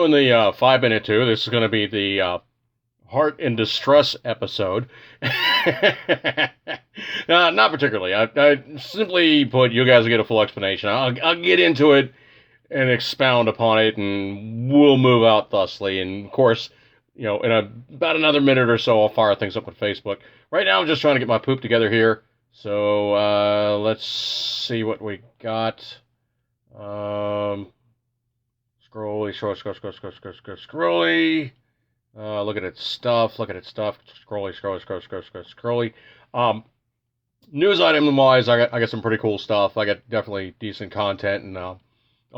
doing the 5 minute two. This is going to be the heart in distress episode. Not particularly. I simply put, you guys will get a full explanation. I'll get into it and expound upon it, and we'll move out thusly. And of course, in about another minute or so, I'll fire things up on Facebook. Right now, I'm just trying to get my poop together here. So let's see what we got. Scrolly, scrolly. Look at its stuff. Scrolly. News item wise, I got some pretty cool stuff. I got definitely decent content, and I'll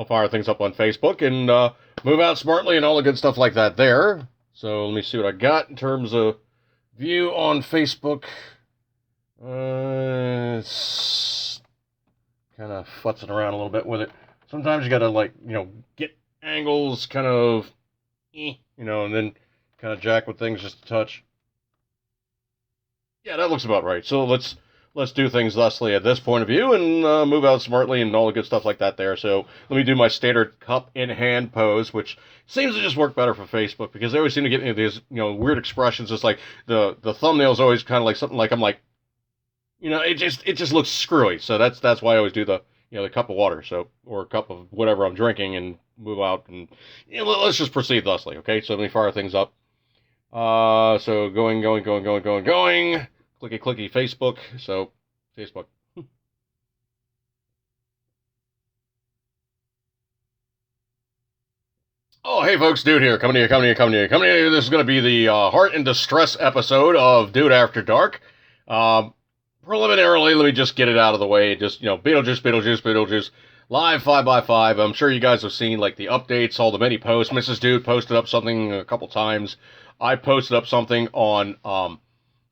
fire things up on Facebook and move out smartly and all the good stuff like that there. So let me see what I got in terms of view on Facebook. It's kind of futzing around a little bit with it. Sometimes you gotta get angles kind of, and then kind of jack with things just a touch. Yeah, that looks about right. So let's do things thusly at this point of view and move out smartly and all the good stuff like that there. So let me do my standard cup in hand pose, which seems to just work better for Facebook because they always seem to get me these weird expressions. It's like the thumbnail's always kind of like something like I'm like, it just looks screwy. So that's why I always do the the cup of water, or a cup of whatever I'm drinking, and move out and let's just proceed thusly. Okay, so let me fire things up. So going. Clicky, Facebook. So, Facebook. Oh, hey folks, Dude here. Coming here. This is going to be the Heart in Distress episode of Dude After Dark. Preliminarily, let me just get it out of the way. Just, Beetlejuice. Live 5x5. I'm sure you guys have seen, the updates, all the many posts. Mrs. Dude posted up something a couple times. I posted up something on,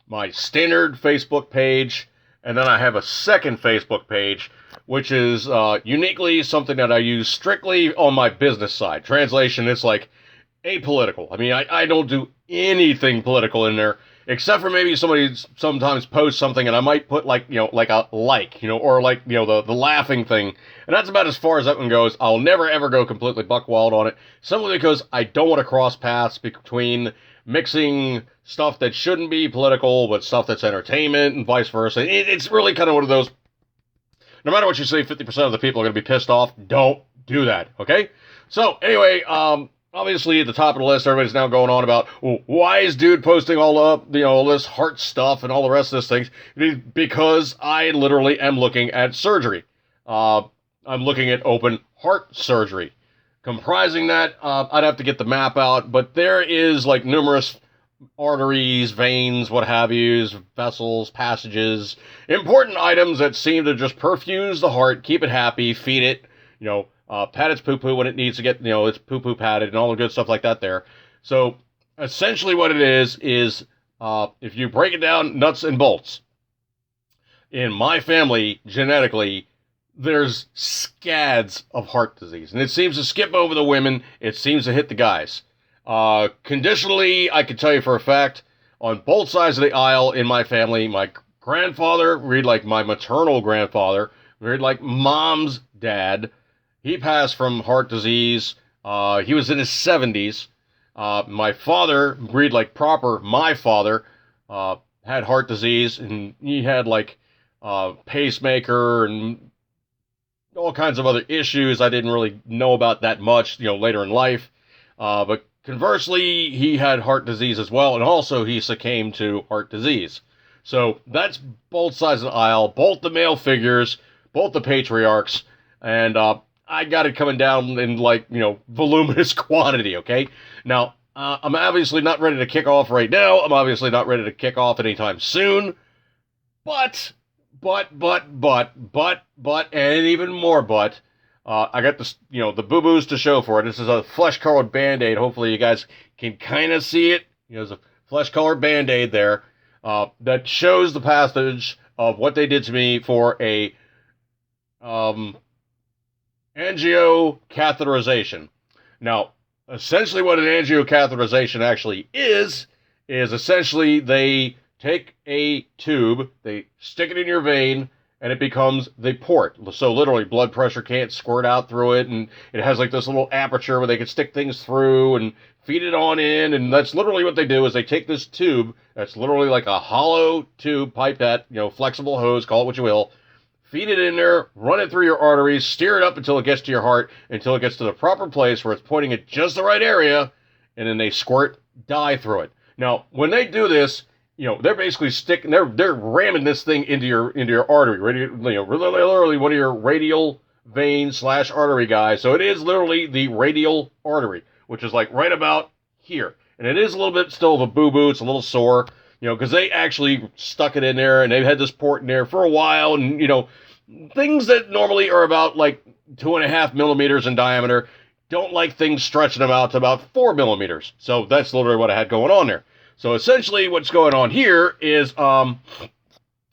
my standard Facebook page, and then I have a second Facebook page, which is uniquely something that I use strictly on my business side. Translation, it's apolitical. I mean, I don't do anything political in there, except for maybe somebody sometimes posts something, and I might put or the laughing thing, and that's about as far as that one goes. I'll never ever go completely buck wild on it, simply because I don't want to cross paths between mixing stuff that shouldn't be political with stuff that's entertainment and vice versa. It's really kind of one of those, no matter what you say, 50% of the people are going to be pissed off. Don't do that, okay? So, anyway, obviously at the top of the list, everybody's now going on about, why is Dude posting all this heart stuff and all the rest of this things? Because I literally am looking at surgery. I'm looking at open heart surgery. Comprising that, I'd have to get the map out, but there is numerous arteries, veins, what have yous, vessels, passages, important items that seem to just perfuse the heart, keep it happy, feed it, pat its poo-poo when it needs to get, its poo-poo patted and all the good stuff like that there. So essentially what it is if you break it down nuts and bolts, in my family, genetically, there's scads of heart disease, and it seems to skip over the women. It seems to hit the guys. Conditionally, I can tell you for a fact, on both sides of the aisle in my family, my grandfather, read like my maternal grandfather, read like mom's dad, he passed from heart disease. He was in his 70s. My father, read like proper my father, had heart disease, and he had pacemaker and all kinds of other issues I didn't really know about that much, later in life. But conversely, he had heart disease as well, and also he succumbed to heart disease. So that's both sides of the aisle, both the male figures, both the patriarchs, and I got it coming down in voluminous quantity, okay? Now, I'm obviously not ready to kick off right now. I'm obviously not ready to kick off anytime soon, but, and even more but, I got this, the boo-boos to show for it. This is a flesh-colored Band-Aid. Hopefully you guys can kind of see it. There's a flesh-colored Band-Aid there that shows the passage of what they did to me for a angiocatheterization. Now, essentially what an angiocatheterization actually is essentially they take a tube, they stick it in your vein, and it becomes the port. So literally, blood pressure can't squirt out through it, and it has like this little aperture where they can stick things through and feed it on in, and that's literally what they do is they take this tube that's literally like a hollow tube, pipette, flexible hose, call it what you will, feed it in there, run it through your arteries, steer it up until it gets to your heart, until it gets to the proper place where it's pointing at just the right area, and then they squirt dye through it. Now, when they do this, they're basically they're ramming this thing into your artery, literally one of your radial vein / artery guys. So it is literally the radial artery, which is like right about here. And it is a little bit still of a boo-boo. It's a little sore, because they actually stuck it in there and they've had this port in there for a while. And, things that normally are about like 2.5 millimeters in diameter don't like things stretching them out to about 4 millimeters. So that's literally what I had going on there. So essentially what's going on here is,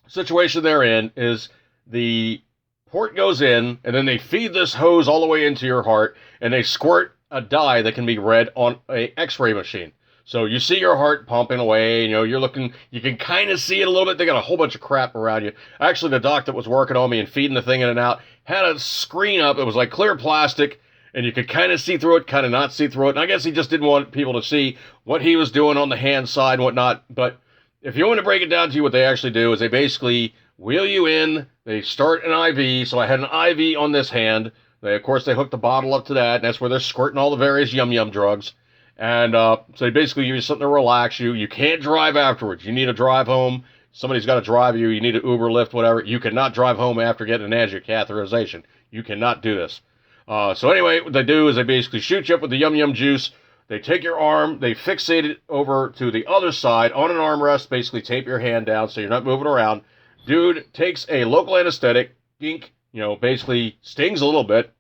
situation they're in is the port goes in and then they feed this hose all the way into your heart and they squirt a dye that can be read on a x-ray machine. So you see your heart pumping away, you're looking, you can kind of see it a little bit. They got a whole bunch of crap around you. Actually, the doc that was working on me and feeding the thing in and out had a screen up. It was like clear plastic, and you could kind of see through it, kind of not see through it. And I guess he just didn't want people to see what he was doing on the hand side and whatnot. But if you want to break it down to you, what they actually do is they basically wheel you in. They start an IV. So I had an IV on this hand. Of course, they hook the bottle up to that, and that's where they're squirting all the various yum-yum drugs. And so they basically give you something to relax you. You can't drive afterwards. You need to drive home. Somebody's got to drive you. You need an Uber, Lyft, whatever. You cannot drive home after getting an angio catheterization. You cannot do this. So anyway, what they do is they basically shoot you up with the yum-yum juice. They take your arm, they fixate it over to the other side on an armrest, basically tape your hand down so you're not moving around. Dude takes a local anesthetic, dink, basically stings a little bit.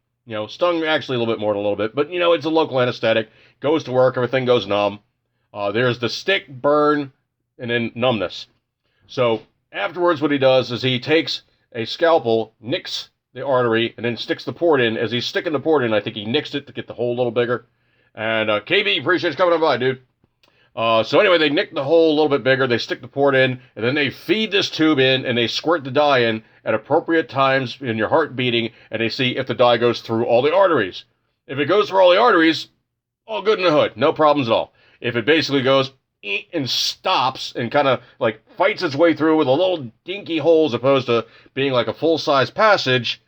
Stung actually a little bit more than a little bit, but, it's a local anesthetic. Goes to work, everything goes numb. There's the stick, burn, and then numbness. So afterwards what he does is he takes a scalpel, nicks the artery, and then sticks the port in. As he's sticking the port in, I think he nicks it to get the hole a little bigger. And KB, appreciate you coming on by, dude. So anyway, they nick the hole a little bit bigger, they stick the port in, and then they feed this tube in, and they squirt the dye in at appropriate times in your heart beating, and they see if the dye goes through all the arteries. If it goes through all the arteries, all good in the hood, no problems at all. If it basically goes and stops and kind of like fights its way through with a little dinky hole as opposed to being like a full-size passage,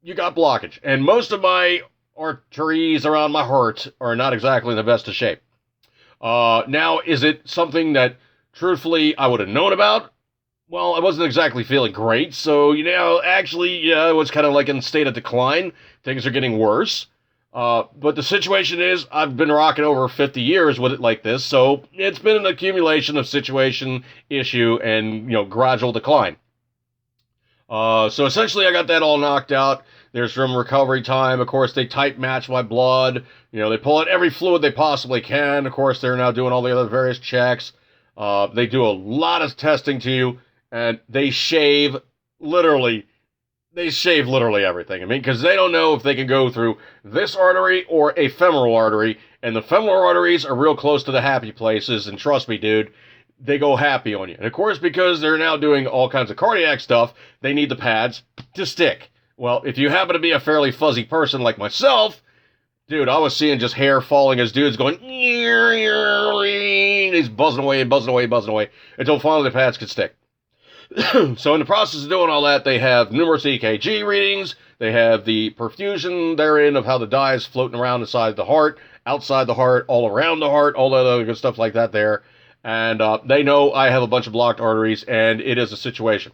you got blockage. And most of my arteries around my heart are not exactly in the best of shape. Now, is it something that, truthfully, I would have known about? Well, I wasn't exactly feeling great, so, actually, yeah, I was kind of like in a state of decline. Things are getting worse. But the situation is, I've been rocking over 50 years with it like this, so it's been an accumulation of situation, issue, and, gradual decline. So essentially, I got that all knocked out. There's some recovery time. Of course, they type match my blood. They pull out every fluid they possibly can. Of course, they're now doing all the other various checks. They do a lot of testing to you, and they shave literally everything. I mean, because they don't know if they can go through this artery or a femoral artery, and the femoral arteries are real close to the happy places, and trust me, dude, they go happy on you. And of course, because they're now doing all kinds of cardiac stuff, they need the pads to stick. Well, if you happen to be a fairly fuzzy person like myself, dude, I was seeing just hair falling as dudes going, he's buzzing away, until finally the pads could stick. So in the process of doing all that, they have numerous EKG readings, they have the perfusion therein of how the dye is floating around inside the heart, outside the heart, all around the heart, all that other good stuff like that there. And they know I have a bunch of blocked arteries, and it is a situation.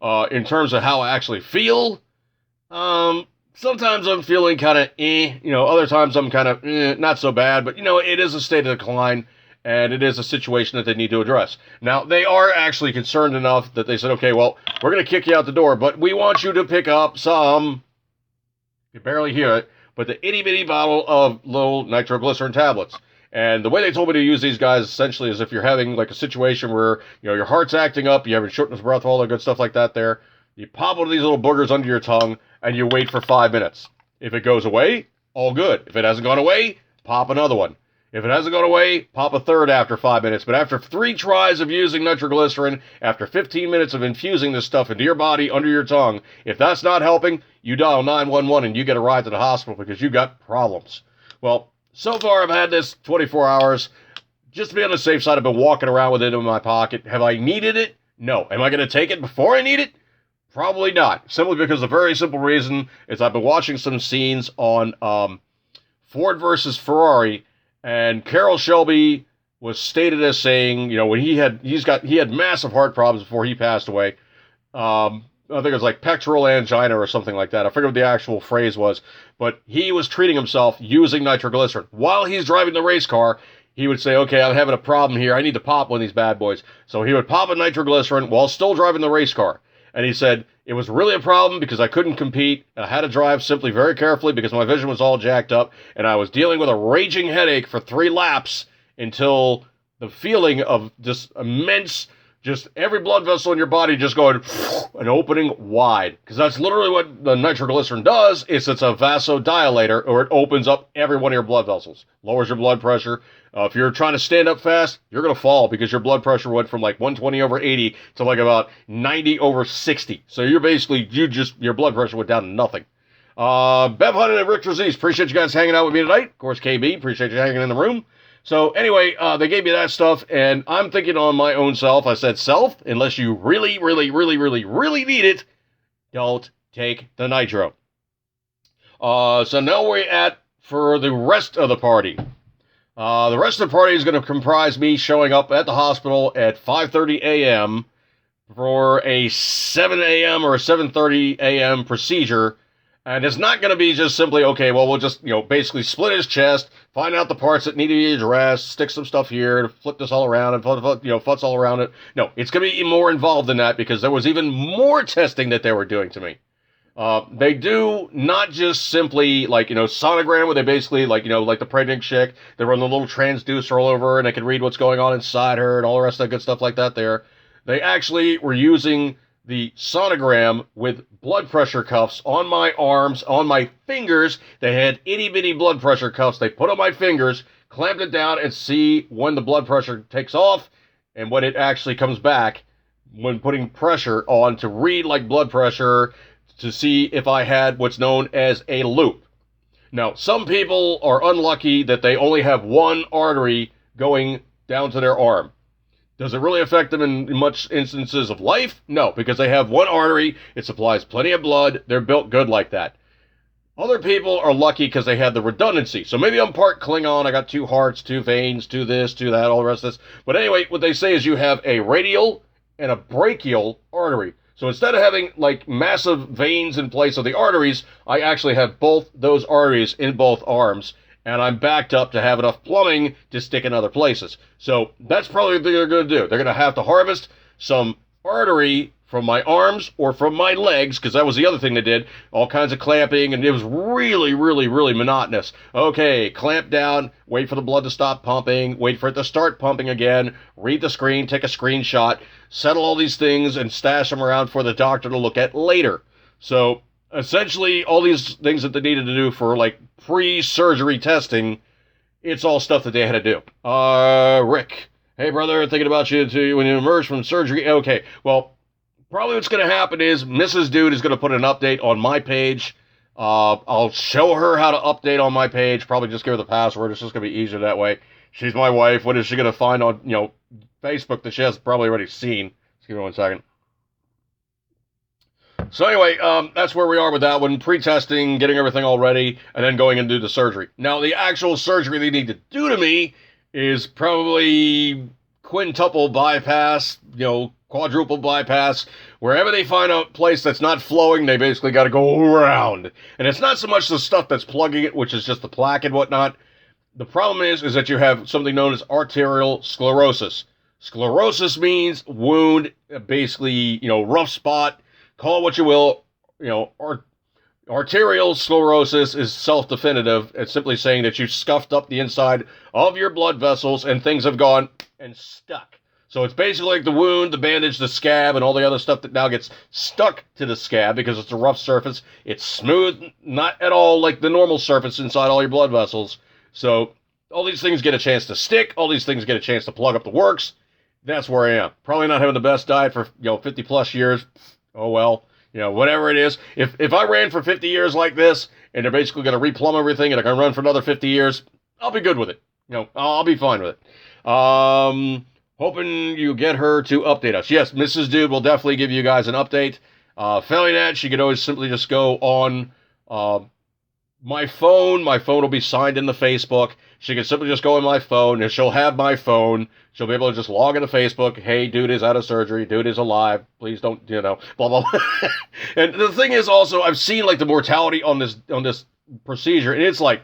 In terms of how I actually feel, sometimes I'm feeling kind of other times I'm kind of not so bad, but it is a state of decline, and it is a situation that they need to address. Now, they are actually concerned enough that they said, okay, well, we're going to kick you out the door, but we want you to pick up some, you barely hear it, but the itty-bitty bottle of little nitroglycerin tablets. And the way they told me to use these guys essentially is if you're having like a situation where, your heart's acting up, you're having shortness of breath, all that good stuff like that there, you pop one of these little boogers under your tongue and you wait for 5 minutes. If it goes away, all good. If it hasn't gone away, pop another one. If it hasn't gone away, pop a third after 5 minutes. But after 3 tries of using nitroglycerin, after 15 minutes of infusing this stuff into your body, under your tongue, if that's not helping, you dial 911 and you get a ride to the hospital because you got problems. Well, so far I've had this 24 hours. Just to be on the safe side, I've been walking around with it in my pocket. Have I needed it? No. Am I going to take it before I need it? Probably not. Simply because the very simple reason is I've been watching some scenes on Ford versus Ferrari, and Carroll Shelby was stated as saying, when he had massive heart problems before he passed away. I think it was like pectoral angina or something like that. I forget what the actual phrase was, but he was treating himself using nitroglycerin. While he's driving the race car, he would say, okay, I'm having a problem here. I need to pop one of these bad boys. So he would pop a nitroglycerin while still driving the race car. And he said, it was really a problem because I couldn't compete. I had to drive simply very carefully because my vision was all jacked up. And I was dealing with a raging headache for 3 laps until the feeling of just immense, just every blood vessel in your body just going and opening wide. Because that's literally what the nitroglycerin does. It's a vasodilator, or it opens up every one of your blood vessels. Lowers your blood pressure. If you're trying to stand up fast, you're going to fall because your blood pressure went from like 120/80 to like about 90/60. So you're basically, your blood pressure went down to nothing. Bev Hunter and Rick Trezise, appreciate you guys hanging out with me tonight. Of course, KB, appreciate you hanging in the room. So anyway, they gave me that stuff, and I'm thinking on my own self. I said, self, unless you really, really, really, really, really need it, don't take the nitro. So now we're at for the rest of the party. The rest of the party is going to comprise me showing up at the hospital at 5:30 a.m. for a 7 a.m. or a 7:30 a.m. procedure. And it's not going to be just simply, okay, well, we'll just, basically split his chest, find out the parts that need to be addressed, stick some stuff here, flip this all around, and, futz all around it. No, it's going to be more involved than that because there was even more testing that they were doing to me. They do not just simply, sonogram, where they basically, like the pregnant chick, they run the little transducer all over and they can read what's going on inside her and all the rest of that good stuff like that there. They actually were using the sonogram with blood pressure cuffs on my arms, on my fingers. They had itty-bitty blood pressure cuffs they put on my fingers, clamped it down, and see when the blood pressure takes off and when it actually comes back when putting pressure on to read like blood pressure to see if I had what's known as a loop. Now, some people are unlucky that they only have one artery going down to their arm. Does it really affect them in much instances of life? No, because they have one artery, it supplies plenty of blood, they're built good like that. Other people are lucky because they have the redundancy. So maybe I'm part Klingon, I got 2 hearts, 2 veins, 2 this, 2 that, all the rest of this. But anyway, what they say is you have a radial and a brachial artery. So instead of having massive veins in place of the arteries, I actually have both those arteries in both arms. And I'm backed up to have enough plumbing to stick in other places. So that's probably what they're going to do. They're going to have to harvest some artery from my arms or from my legs, because that was the other thing they did. All kinds of clamping, and it was really, really, really monotonous. Okay, clamp down, wait for the blood to stop pumping, wait for it to start pumping again, read the screen, take a screenshot, settle all these things, and stash them around for the doctor to look at later. So essentially, all these things that they needed to do for pre-surgery testing, it's all stuff that they had to do. Rick, hey brother, thinking about you when you emerge from surgery. Okay, well, probably what's going to happen is Mrs. Dude is going to put an update on my page. I'll show her how to update on my page. Probably just give her the password. It's just going to be easier that way. She's my wife. What is she going to find on Facebook that she has probably already seen? Just give me 1 second. So anyway, that's where we are with that one. Pre-testing, getting everything all ready, and then going and do the surgery. Now, the actual surgery they need to do to me is probably quintuple bypass, quadruple bypass. Wherever they find a place that's not flowing, they basically got to go around. And it's not so much the stuff that's plugging it, which is just the plaque and whatnot. The problem is that you have something known as arterial sclerosis. Sclerosis means wound, basically, rough spot. Call it what you will, arterial sclerosis is self-definitive. It's simply saying that you scuffed up the inside of your blood vessels and things have gone and stuck. So it's basically like the wound, the bandage, the scab, and all the other stuff that now gets stuck to the scab because it's a rough surface. It's smooth, not at all like the normal surface inside all your blood vessels. So all these things get a chance to stick. All these things get a chance to plug up the works. That's where I am. Probably not having the best diet for 50 plus years. Oh well, whatever it is. If I ran for 50 years like this, and they're basically going to replumb everything, and I can run for another 50 years, I'll be good with it. I'll be fine with it. Hoping you get her to update us. Yes, Mrs. Dude will definitely give you guys an update. Failing that, she could always simply just go on my phone. My phone will be signed into Facebook. She can simply just go on my phone, and she'll have my phone. She'll be able to just log into Facebook. Hey, dude is out of surgery. Dude is alive. Please don't, blah, blah, blah. And the thing is also, I've seen, like, the mortality on this procedure, and it's like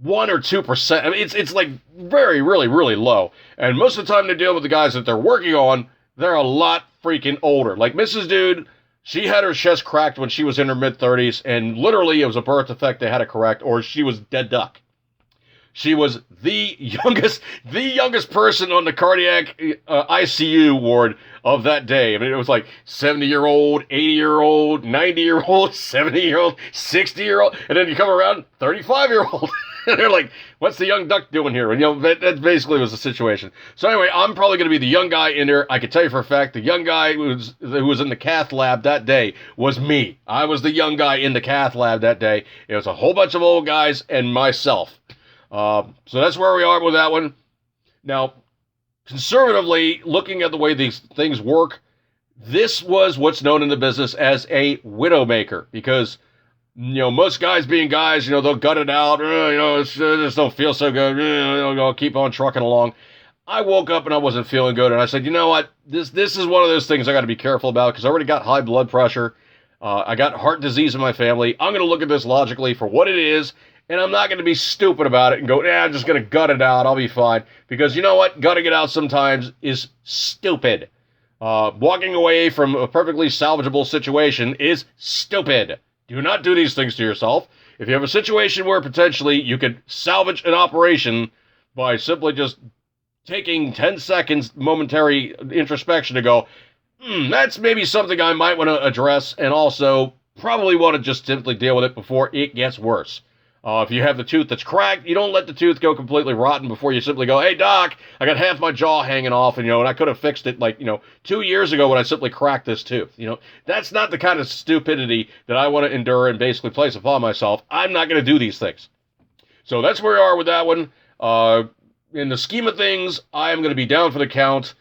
1 or 2%. I mean, it's like very, really, really low. And most of the time they deal with the guys that they're working on, they're a lot freaking older. Like Mrs. Dude, she had her chest cracked when she was in her mid-30s, and literally it was a birth defect they had to correct, or she was dead duck. She was the youngest person on the cardiac ICU ward of that day. I mean, it was like 70-year-old, 80-year-old, 90-year-old, 70-year-old, 60-year-old, and then you come around, 35-year-old. And they're like, what's the young duck doing here? And, that basically was the situation. So anyway, I'm probably going to be the young guy in there. I can tell you for a fact, the young guy who was in the cath lab that day was me. I was the young guy in the cath lab that day. It was a whole bunch of old guys and myself. So that's where we are with that one. Now, conservatively, looking at the way these things work, this was what's known in the business as a widowmaker, because most guys being guys, they'll gut it out. It just don't feel so good. I'll keep on trucking along. I woke up and I wasn't feeling good, and I said, you know what? This is one of those things I got to be careful about, because I already got high blood pressure. I got heart disease in my family. I'm going to look at this logically for what it is, and I'm not going to be stupid about it and go, I'm just going to gut it out. I'll be fine. Because you know what? Gutting it out sometimes is stupid. Walking away from a perfectly salvageable situation is stupid. Do not do these things to yourself. If you have a situation where potentially you could salvage an operation by simply just taking 10 seconds momentary introspection to go, that's maybe something I might want to address, and also probably want to just simply deal with it before it gets worse. If you have the tooth that's cracked, you don't let the tooth go completely rotten before you simply go, hey, doc, I got half my jaw hanging off, and I could have fixed it 2 years ago when I simply cracked this tooth. That's not the kind of stupidity that I want to endure and basically place upon myself. I'm not going to do these things. So that's where we are with that one. In the scheme of things, I am going to be down for the count,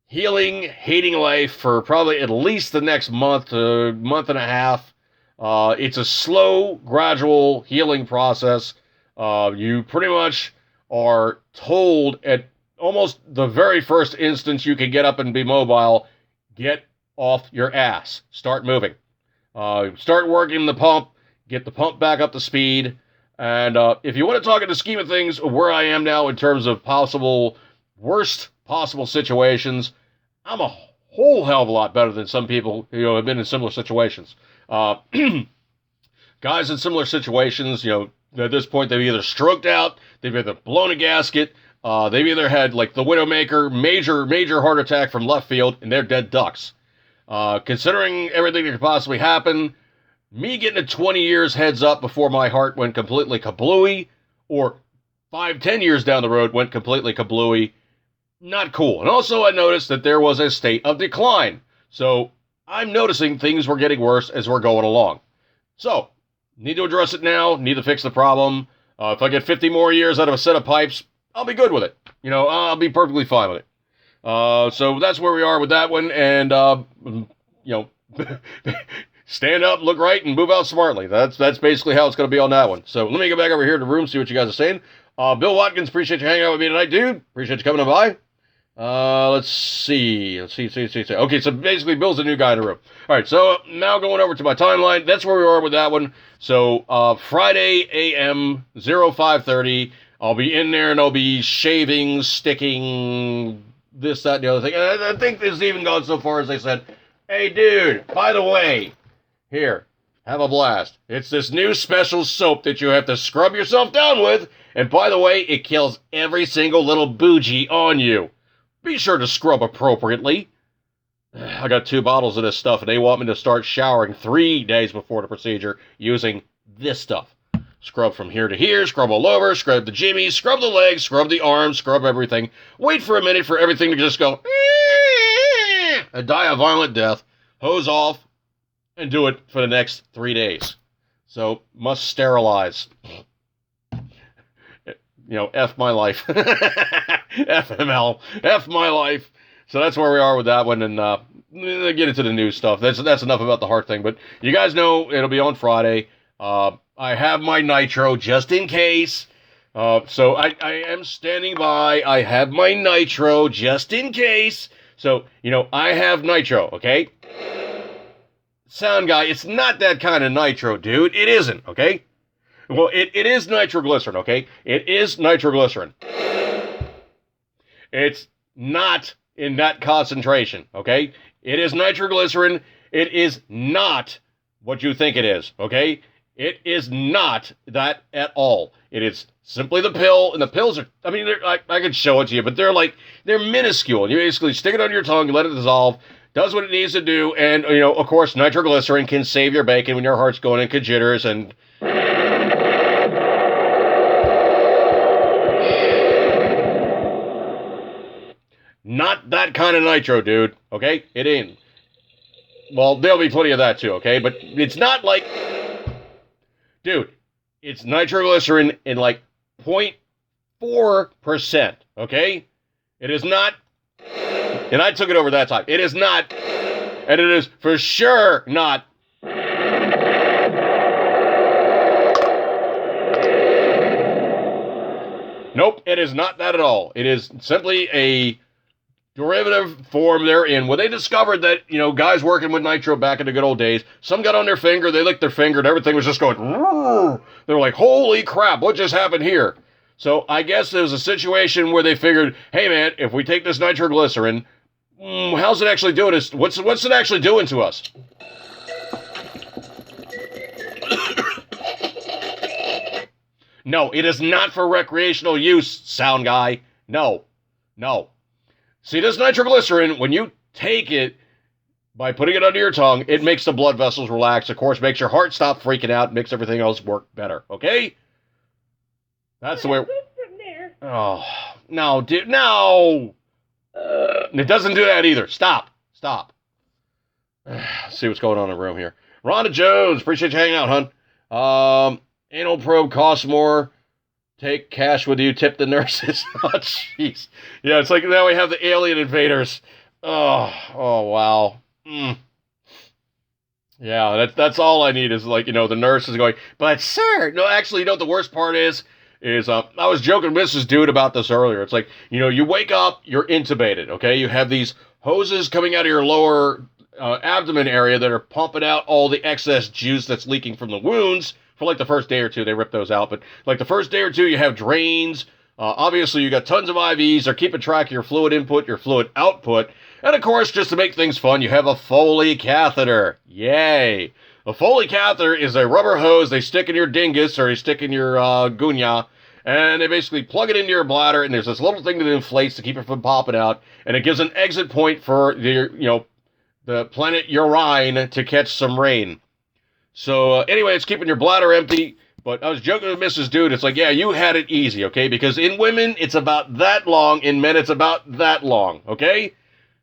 healing, hating life for probably at least the next month, month and a half. It's a slow, gradual healing process. You pretty much are told at almost the very first instance you can get up and be mobile, get off your ass. Start moving. Start working the pump. Get the pump back up to speed. And if you want to talk in the scheme of things, where I am now in terms of worst possible situations, I'm a whole hell of a lot better than some people who have been in similar situations. Guys in similar situations, at this point, they've either stroked out, they've either blown a gasket, they've either had, like, the Widowmaker, major heart attack from left field, and they're dead ducks. Considering everything that could possibly happen, me getting a 20 years heads up before my heart went completely kablooey, or 5-10 years down the road went completely kablooey, not cool. And also I noticed that there was a state of decline. So I'm noticing things were getting worse as we're going along. So, need to address it now, need to fix the problem. If I get 50 more years out of a set of pipes, I'll be good with it. I'll be perfectly fine with it. So that's where we are with that one. And, stand up, look right, and move out smartly. That's basically how it's going to be on that one. So let me go back over here to the room, see what you guys are saying. Bill Watkins, appreciate you hanging out with me tonight, dude. Appreciate you coming by. Let's see. Okay, so basically Bill's the new guy in the room. All right, so now going over to my timeline. That's where we are with that one. So Friday AM 05:30. I'll be in there and I'll be shaving, sticking, this, that, and the other thing. And I think this has even gone so far as they said, hey, dude, by the way, here, have a blast. It's this new special soap that you have to scrub yourself down with. And by the way, it kills every single little bougie on you. Be sure to scrub appropriately. I got 2 bottles of this stuff, and they want me to start showering 3 days before the procedure using this stuff. Scrub from here to here, scrub all over, scrub the jimmies, scrub the legs, scrub the arms, scrub everything. Wait for a minute for everything to just go and die a violent death, hose off, and do it for the next 3 days. So, must sterilize. F my life. FML. F my life. So that's where we are with that one, and get into the news stuff. That's enough about the heart thing, but you guys know it'll be on Friday. I have my nitro just in case. So I am standing by. I have my nitro just in case. So, I have nitro, okay? Sound guy, it's not that kind of nitro, dude. It isn't, okay? Well, it is nitroglycerin, okay? It is nitroglycerin. It's not in that concentration, okay? It is nitroglycerin. It is not what you think it is, okay? It is not that at all. It is simply the pill, and the pills are, I could show it to you, but they're minuscule. You basically stick it on your tongue, you let it dissolve, does what it needs to do, and, of course, nitroglycerin can save your bacon when your heart's going into jitters, and... Not that kind of nitro, dude, okay? It ain't. Well, there'll be plenty of that, too, okay? But it's not like... Dude, it's nitroglycerin in, 0.4%, okay? It is not... And I took it over that time. It is not... And it is for sure not... Nope, it is not that at all. It is simply a derivative form therein. When they discovered that, guys working with nitro back in the good old days, some got on their finger, they licked their finger, and everything was just going... They're like, holy crap, what just happened here? So I guess there was a situation where they figured, hey man, if we take this nitroglycerin, how's it actually doing us? What's it actually doing to us? No, it is not for recreational use, sound guy. No. See, this nitroglycerin, when you take it, by putting it under your tongue, it makes the blood vessels relax. Of course, makes your heart stop freaking out, makes everything else work better, okay? That's the way... Oh, no, dude, no! It doesn't do that either. Stop. Let's see what's going on in the room here. Rhonda Jones, appreciate you hanging out, hun. Anal probe costs more. Take cash with you, tip the nurses. Oh, jeez. Yeah, it's like now we have the alien invaders. Oh, wow. Yeah, that's all I need is the nurse is going, but sir, no, actually, what the worst part is I was joking with Mrs. Dude about this earlier. It's like, you wake up, you're intubated, okay? You have these hoses coming out of your lower abdomen area that are pumping out all the excess juice that's leaking from the wounds. For the first day or two, they rip those out. But the first day or two, you have drains. Obviously, you got tons of IVs. They're keeping track of your fluid input, your fluid output. And of course, just to make things fun, you have a Foley catheter. Yay. A Foley catheter is a rubber hose they stick in your dingus or they stick in your gunya. And they basically plug it into your bladder. And there's this little thing that inflates to keep it from popping out. And it gives an exit point for the planet urine to catch some rain. So, anyway, it's keeping your bladder empty, but I was joking with Mrs. Dude, it's like, yeah, you had it easy, okay? Because in women, it's about that long, in men, it's about that long, okay?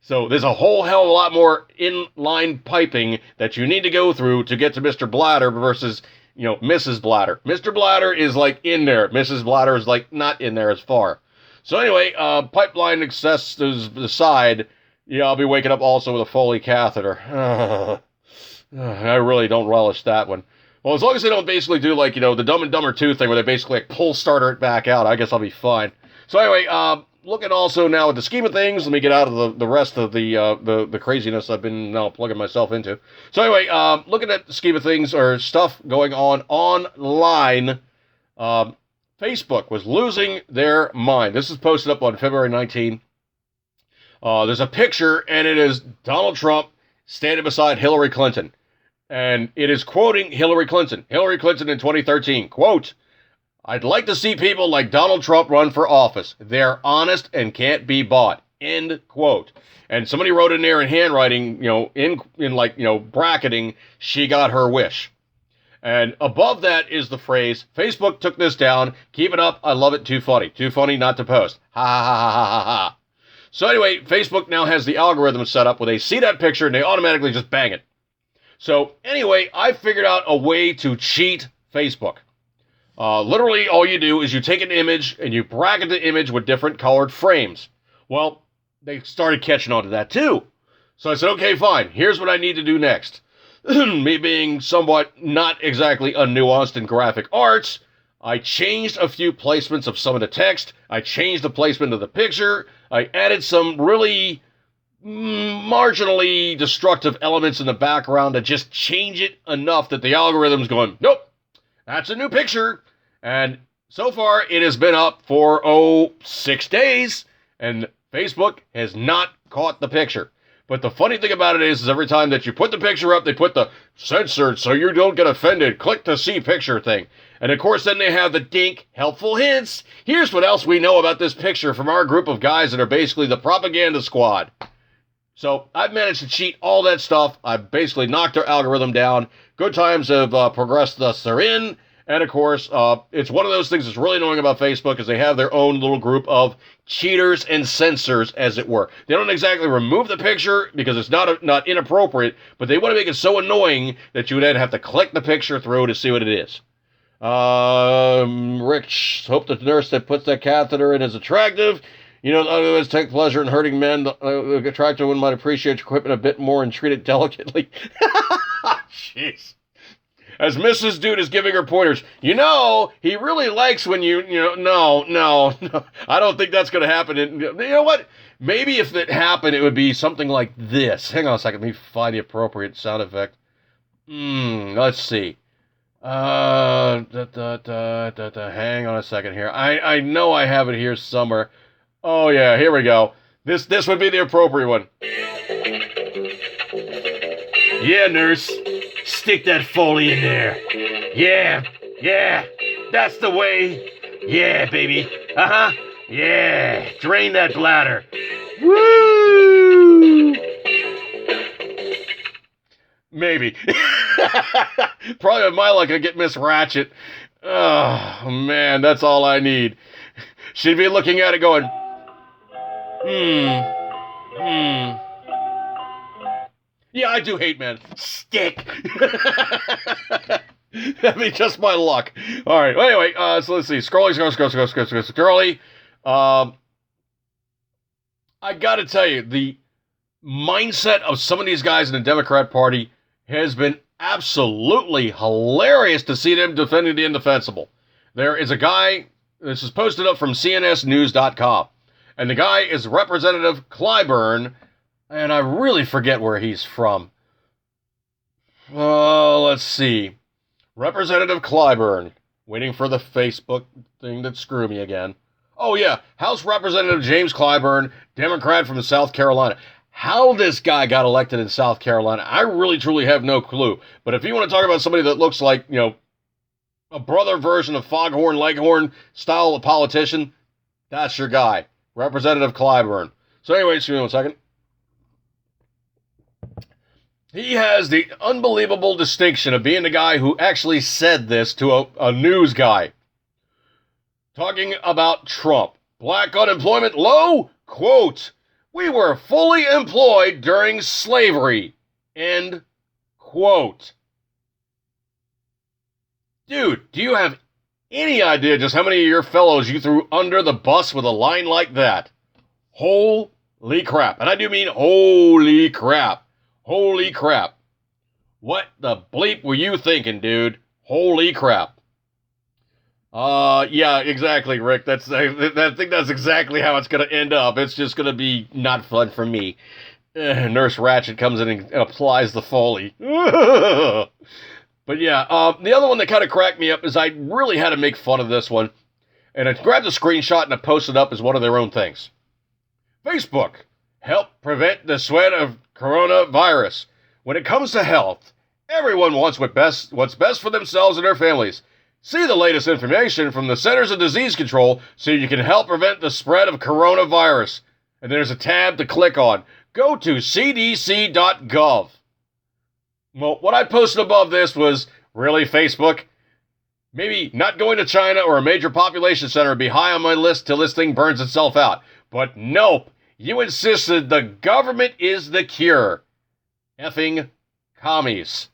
So, there's a whole hell of a lot more in-line piping that you need to go through to get to Mr. Bladder versus, Mrs. Bladder. Mr. Bladder is, in there. Mrs. Bladder is, not in there as far. So, anyway, pipeline access aside, yeah, I'll be waking up also with a Foley catheter. I really don't relish that one. Well, as long as they don't basically do the Dumb and Dumber 2 thing where they basically pull starter it back out, I guess I'll be fine. So anyway, looking also now at the scheme of things, let me get out of the rest of the craziness I've been now plugging myself into. So anyway, looking at the scheme of things or stuff going on online, Facebook was losing their mind. This is posted up on February 19. There's a picture, and it is Donald Trump standing beside Hillary Clinton. And it is quoting Hillary Clinton. Hillary Clinton in 2013, quote, "I'd like to see people like Donald Trump run for office. They're honest and can't be bought." End quote. And somebody wrote in there in handwriting, in bracketing, she got her wish. And above that is the phrase, Facebook took this down. Keep it up. I love it. Too funny. Too funny not to post. Ha ha ha ha ha ha. So anyway, Facebook now has the algorithm set up where they see that picture and they automatically just bang it. So anyway, I figured out a way to cheat Facebook. Literally, all you do is you take an image and you bracket the image with different colored frames. Well, they started catching on to that too. So I said, okay, fine. Here's what I need to do next. Me being somewhat not exactly unnuanced in graphic arts, I changed a few placements of some of the text. I changed the placement of the picture. I added some really marginally destructive elements in the background to just change it enough that the algorithm's going, nope, that's a new picture. And so far, it has been up for, 6 days, and Facebook has not caught the picture. But the funny thing about it is every time that you put the picture up, they put the censored so you don't get offended, click to see picture thing. And of course, then they have the dink, helpful hints. Here's what else we know about this picture from our group of guys that are basically the propaganda squad. So I've managed to cheat all that stuff. I've basically knocked their algorithm down. Good times have progressed thus therein. And of course, it's one of those things that's really annoying about Facebook is they have their own little group of cheaters and censors, as it were. They don't exactly remove the picture because it's not inappropriate, but they want to make it so annoying that you would then have to click the picture through to see what it is. Rich, hope the nurse that puts that catheter in is attractive. You know, others take pleasure in hurting men. Attractive women might appreciate your equipment a bit more and treat it delicately. Jeez. As Mrs. Dude is giving her pointers, you know, he really likes when no. I don't think that's going to happen. And you know what? Maybe if it happened, it would be something like this. Hang on a second. Let me find the appropriate sound effect. Let's see. Hang on a second here. I know I have it here somewhere. Oh, yeah, here we go. This would be the appropriate one. Yeah, nurse. Stick that Foley in there. Yeah, that's the way. Yeah, baby. Uh-huh. Yeah, drain that bladder. Woo! Maybe. Probably with my luck, I get Miss Ratchet. Oh, man, that's all I need. She'd be looking at it going, Yeah, I do hate men. Stick. I mean, just my luck. All right. Well, anyway, so let's see. Scrolly. I got to tell you, the mindset of some of these guys in the Democrat Party has been absolutely hilarious to see them defending the indefensible. There is a guy, this is posted up from cnsnews.com, and the guy is Representative Clyburn, and I really forget where he's from. Let's see. Representative Clyburn. Waiting for the Facebook thing that screw me again. Oh, yeah. House Representative James Clyburn, Democrat from South Carolina. How this guy got elected in South Carolina, I really, truly have no clue. But if you want to talk about somebody that looks like, a brother version of Foghorn Leghorn style of politician, that's your guy. Representative Clyburn. So anyway, excuse me one second. He has the unbelievable distinction of being the guy who actually said this to a news guy. Talking about Trump. Black unemployment low? Quote, we were fully employed during slavery. End quote. Dude, do you have any idea just how many of your fellows you threw under the bus with a line like that? Holy crap. And I do mean holy crap. Holy crap. What the bleep were you thinking, dude? Holy crap. Yeah, exactly, Rick. I think that's exactly how it's going to end up. It's just going to be not fun for me. Nurse Ratchet comes in and applies the Foley. But yeah, the other one that kind of cracked me up is I really had to make fun of this one. And I grabbed a screenshot and I posted up as one of their own things. Facebook, help prevent the spread of coronavirus. When it comes to health, everyone wants what's best for themselves and their families. See the latest information from the Centers of Disease Control so you can help prevent the spread of coronavirus. And there's a tab to click on. Go to cdc.gov. Well, what I posted above this was Really, Facebook? Maybe not going to China or a major population center would be high on my list till this thing burns itself out. But nope, you insisted the government is the cure. Effing commies.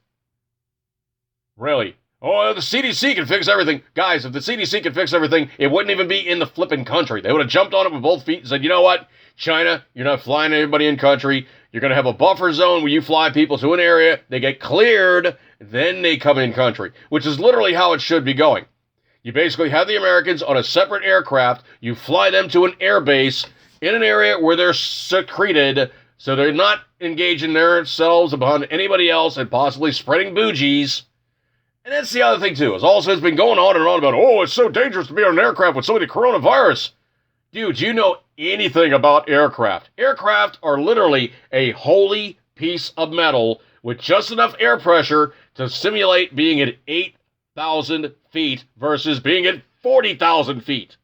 Really? Oh, the CDC can fix everything. Guys, if the CDC can fix everything, it wouldn't even be in the flipping country. They would have jumped on it with both feet and said, you know what? China, you're not flying anybody in country. You're going to have a buffer zone where you fly people to an area, they get cleared, then they come in country, which is literally how it should be going. You basically have the Americans on a separate aircraft, you fly them to an air base in an area where they're secreted, so they're not engaging themselves upon anybody else and possibly spreading bougies. And that's the other thing, too, is also it's been going on and on about, oh, it's so dangerous to be on an aircraft with so many coronavirus. Dude, do you know anything about aircraft? Aircraft are literally a holy piece of metal with just enough air pressure to simulate being at 8,000 feet versus being at 40,000 feet.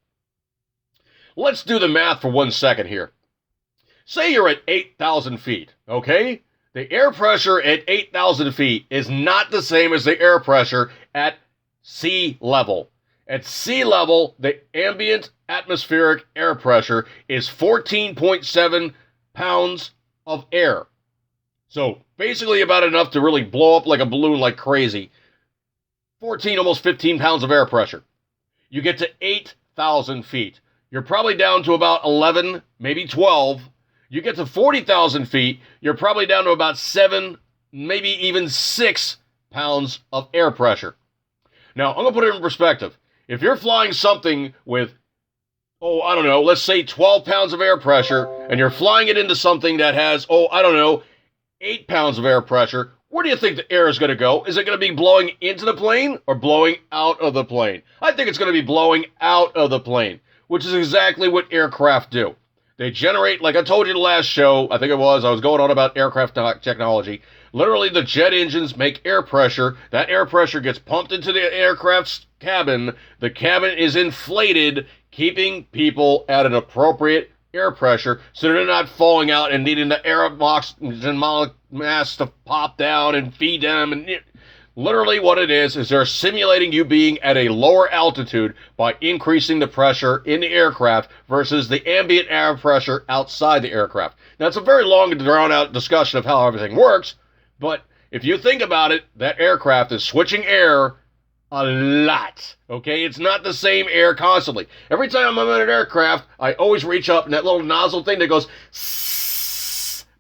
Let's do the math for 1 second here. Say you're at 8,000 feet, okay? The air pressure at 8,000 feet is not the same as the air pressure at sea level. At sea level, the ambient atmospheric air pressure is 14.7 pounds of air. So basically about enough to really blow up like a balloon like crazy. 14, almost 15 pounds of air pressure. You get to 8,000 feet. You're probably down to about 11, maybe 12. You get to 40,000 feet, you're probably down to about 7, maybe even 6 pounds of air pressure. Now, I'm going to put it in perspective. If you're flying something with, I don't know, let's say 12 pounds of air pressure, and you're flying it into something that has, 8 pounds of air pressure, where do you think the air is going to go? Is it going to be blowing into the plane or blowing out of the plane? I think it's going to be blowing out of the plane, which is exactly what aircraft do. They generate, like I told you the last show, I was going on about aircraft technology. Literally, the jet engines make air pressure. That air pressure gets pumped into the aircraft's cabin. The cabin is inflated, keeping people at an appropriate air pressure so they're not falling out and needing the air oxygen mass to pop down and feed them. And literally what it is they're simulating you being at a lower altitude by increasing the pressure in the aircraft versus the ambient air pressure outside the aircraft. Now, it's a very long and drawn-out discussion of how everything works, but if you think about it, that aircraft is switching air a lot, okay? It's not the same air constantly. Every time I'm in an aircraft, I always reach up, and that little nozzle thing that goes,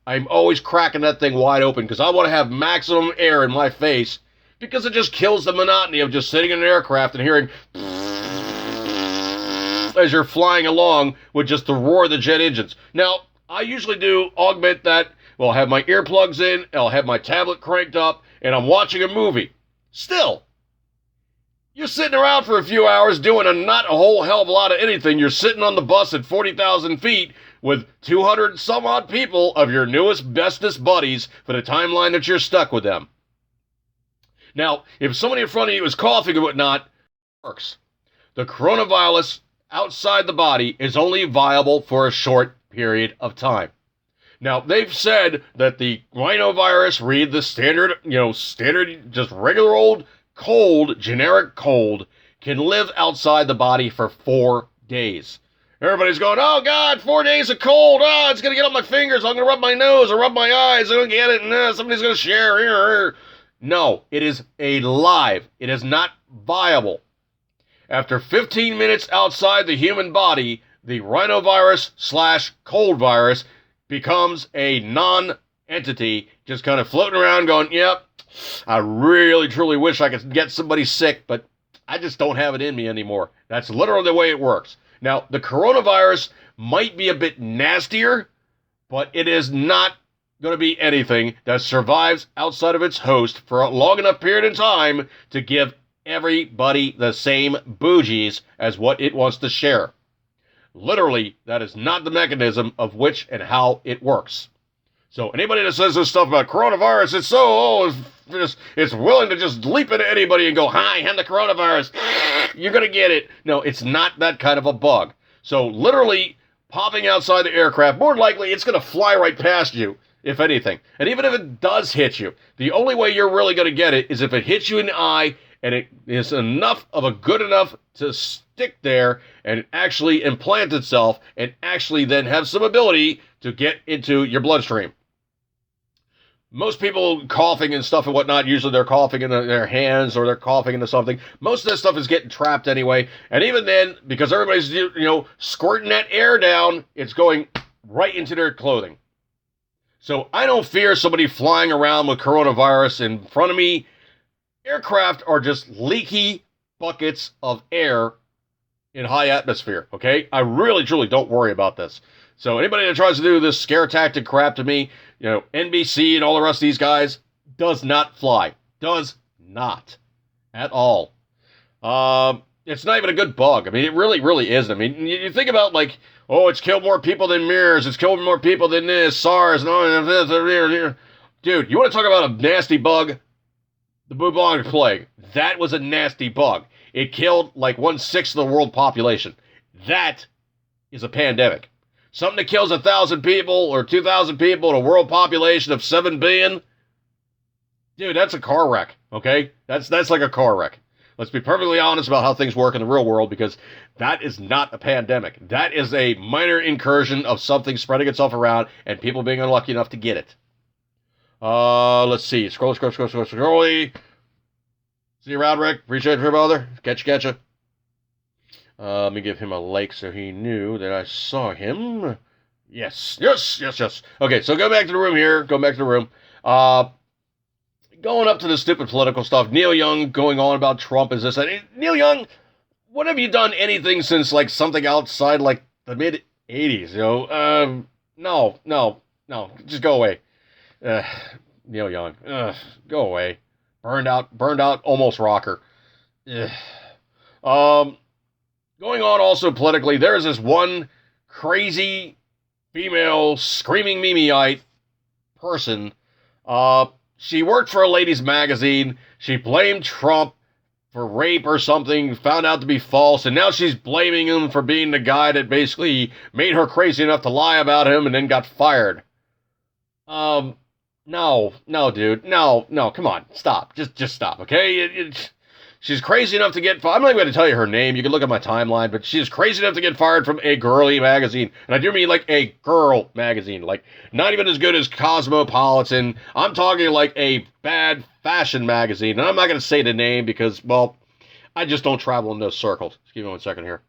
I'm always cracking that thing wide open because I want to have maximum air in my face, because it just kills the monotony of just sitting in an aircraft and hearing as you're flying along with just the roar of the jet engines. Now, I usually do augment that. Well, I'll have my earplugs in, I'll have my tablet cranked up, and I'm watching a movie. Still, you're sitting around for a few hours doing not a whole hell of a lot of anything. You're sitting on the bus at 40,000 feet with 200 some odd people of your newest, bestest buddies for the timeline that you're stuck with them. Now, if somebody in front of you is coughing and whatnot, it works. The coronavirus outside the body is only viable for a short period of time. Now, they've said that the rhinovirus, read the standard, just regular old cold, generic cold, can live outside the body for 4 days. Everybody's going, oh, God, 4 days of cold. Oh, it's going to get on my fingers. I'm going to rub my nose or rub my eyes. I'm going to get it, and somebody's going to share. No, it is alive. It is not viable. After 15 minutes outside the human body, the rhinovirus/cold virus becomes a non-entity, just kind of floating around going, yep, I really, truly wish I could get somebody sick, but I just don't have it in me anymore. That's literally the way it works. Now, the coronavirus might be a bit nastier, but it is not going to be anything that survives outside of its host for a long enough period of time to give everybody the same bougies as what it wants to share. Literally, that is not the mechanism of which and how it works. So anybody that says this stuff about coronavirus, it's willing to just leap into anybody and go, hi, I'm the coronavirus. You're going to get it. No, it's not that kind of a bug. So literally popping outside the aircraft, more likely it's going to fly right past you. if anything. And even if it does hit you, the only way you're really going to get it is if it hits you in the eye and it is enough of a good enough to stick there and actually implant itself and actually then have some ability to get into your bloodstream. Most people coughing and stuff and whatnot, usually they're coughing in their hands or they're coughing into something. Most of that stuff is getting trapped anyway. And even then, because everybody's, squirting that air down, it's going right into their clothing. So I don't fear somebody flying around with coronavirus in front of me. Aircraft are just leaky buckets of air in high atmosphere, okay? I really, truly don't worry about this. So anybody that tries to do this scare tactic crap to me, NBC and all the rest of these guys, does not fly. Does not. At all. It's not even a good bug. I mean, it really, really isn't. I mean, you think about it's killed more people than MERS, it's killed more people than this, SARS, and all this. Dude, you want to talk about a nasty bug? The Bubonic Plague. That was a nasty bug. It killed 1/6 of the world population. That is a pandemic. Something that kills 1,000 people or 2,000 people in a world population of 7 billion. Dude, that's a car wreck, okay? That's like a car wreck. Let's be perfectly honest about how things work in the real world, because that is not a pandemic. That is a minor incursion of something spreading itself around and people being unlucky enough to get it. Let's see. Scroll. See you around, Rick. Appreciate it, brother. Catch ya. Let me give him a like so he knew that I saw him. Yes. Okay, so go back to the room here. Going up to the stupid political stuff. Neil Young going on about Trump is this. Neil Young, what have you done anything since something outside the mid 80s? No. Just go away. Neil Young. Go away. Burned out, almost rocker. Going on also politically, there's this one crazy female screaming Mimiite person. She worked for a ladies' magazine. She blamed Trump for rape or something, found out to be false, and now she's blaming him for being the guy that basically made her crazy enough to lie about him and then got fired. No, dude. No, come on. Stop. Just stop, okay? She's crazy enough to get fired. I'm not even going to tell you her name. You can look at my timeline, but she's crazy enough to get fired from a girly magazine. And I do mean a girl magazine. Not even as good as Cosmopolitan. I'm talking a bad fashion magazine. And I'm not going to say the name because, well, I just don't travel in those circles. Just give me 1 second here.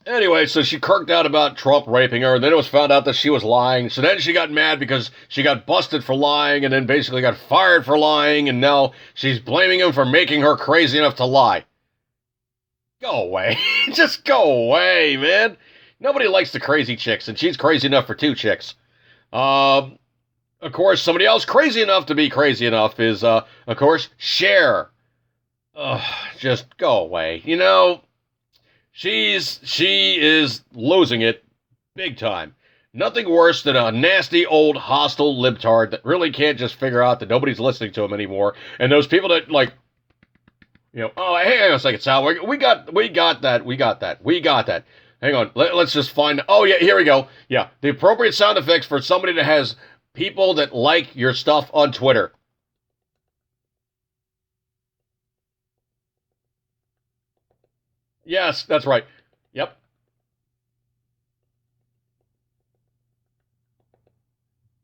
Anyway, so she kirked out about Trump raping her, and then it was found out that she was lying. So then she got mad because she got busted for lying, and then basically got fired for lying, and now she's blaming him for making her crazy enough to lie. Go away. Just go away, man. Nobody likes the crazy chicks, and she's crazy enough for 2 chicks. Of course, somebody else crazy enough to be crazy enough is, of course, Cher. Just go away. She is losing it big time. Nothing worse than a nasty old hostile libtard that really can't just figure out that nobody's listening to him anymore. And those people that hang on a second, Sal. We got that. Hang on. Let's just find. Oh yeah, here we go. Yeah, the appropriate sound effects for somebody that has people that like your stuff on Twitter. Yes, that's right. Yep.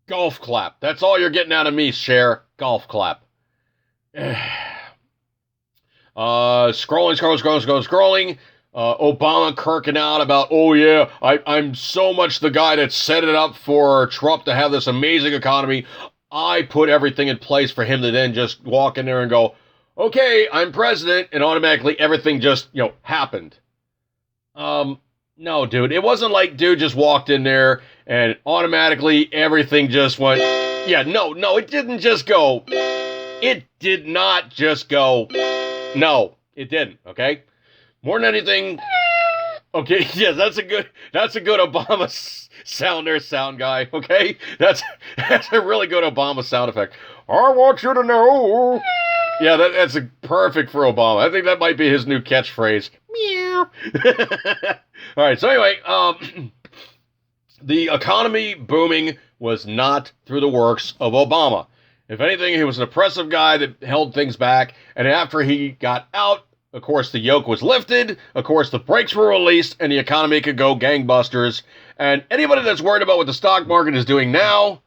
Golf clap. That's all you're getting out of me, Cher. Golf clap. Scrolling. Obama kirking out about, oh yeah, I'm so much the guy that set it up for Trump to have this amazing economy. I put everything in place for him to then just walk in there and go, okay, I'm president, and automatically everything just, happened. No, dude, it wasn't like dude just walked in there and automatically everything just went, yeah, no, it didn't just go. It did not just go. No, it didn't, okay? More than anything, okay, yeah, that's a good Obama sound guy, okay? That's a really good Obama sound effect. I want you to know. Yeah, that's perfect for Obama. I think that might be his new catchphrase. Meow. All right, so anyway, the economy booming was not through the works of Obama. If anything, he was an oppressive guy that held things back, and after he got out, of course, the yoke was lifted, of course, the brakes were released, and the economy could go gangbusters. And anybody that's worried about what the stock market is doing now,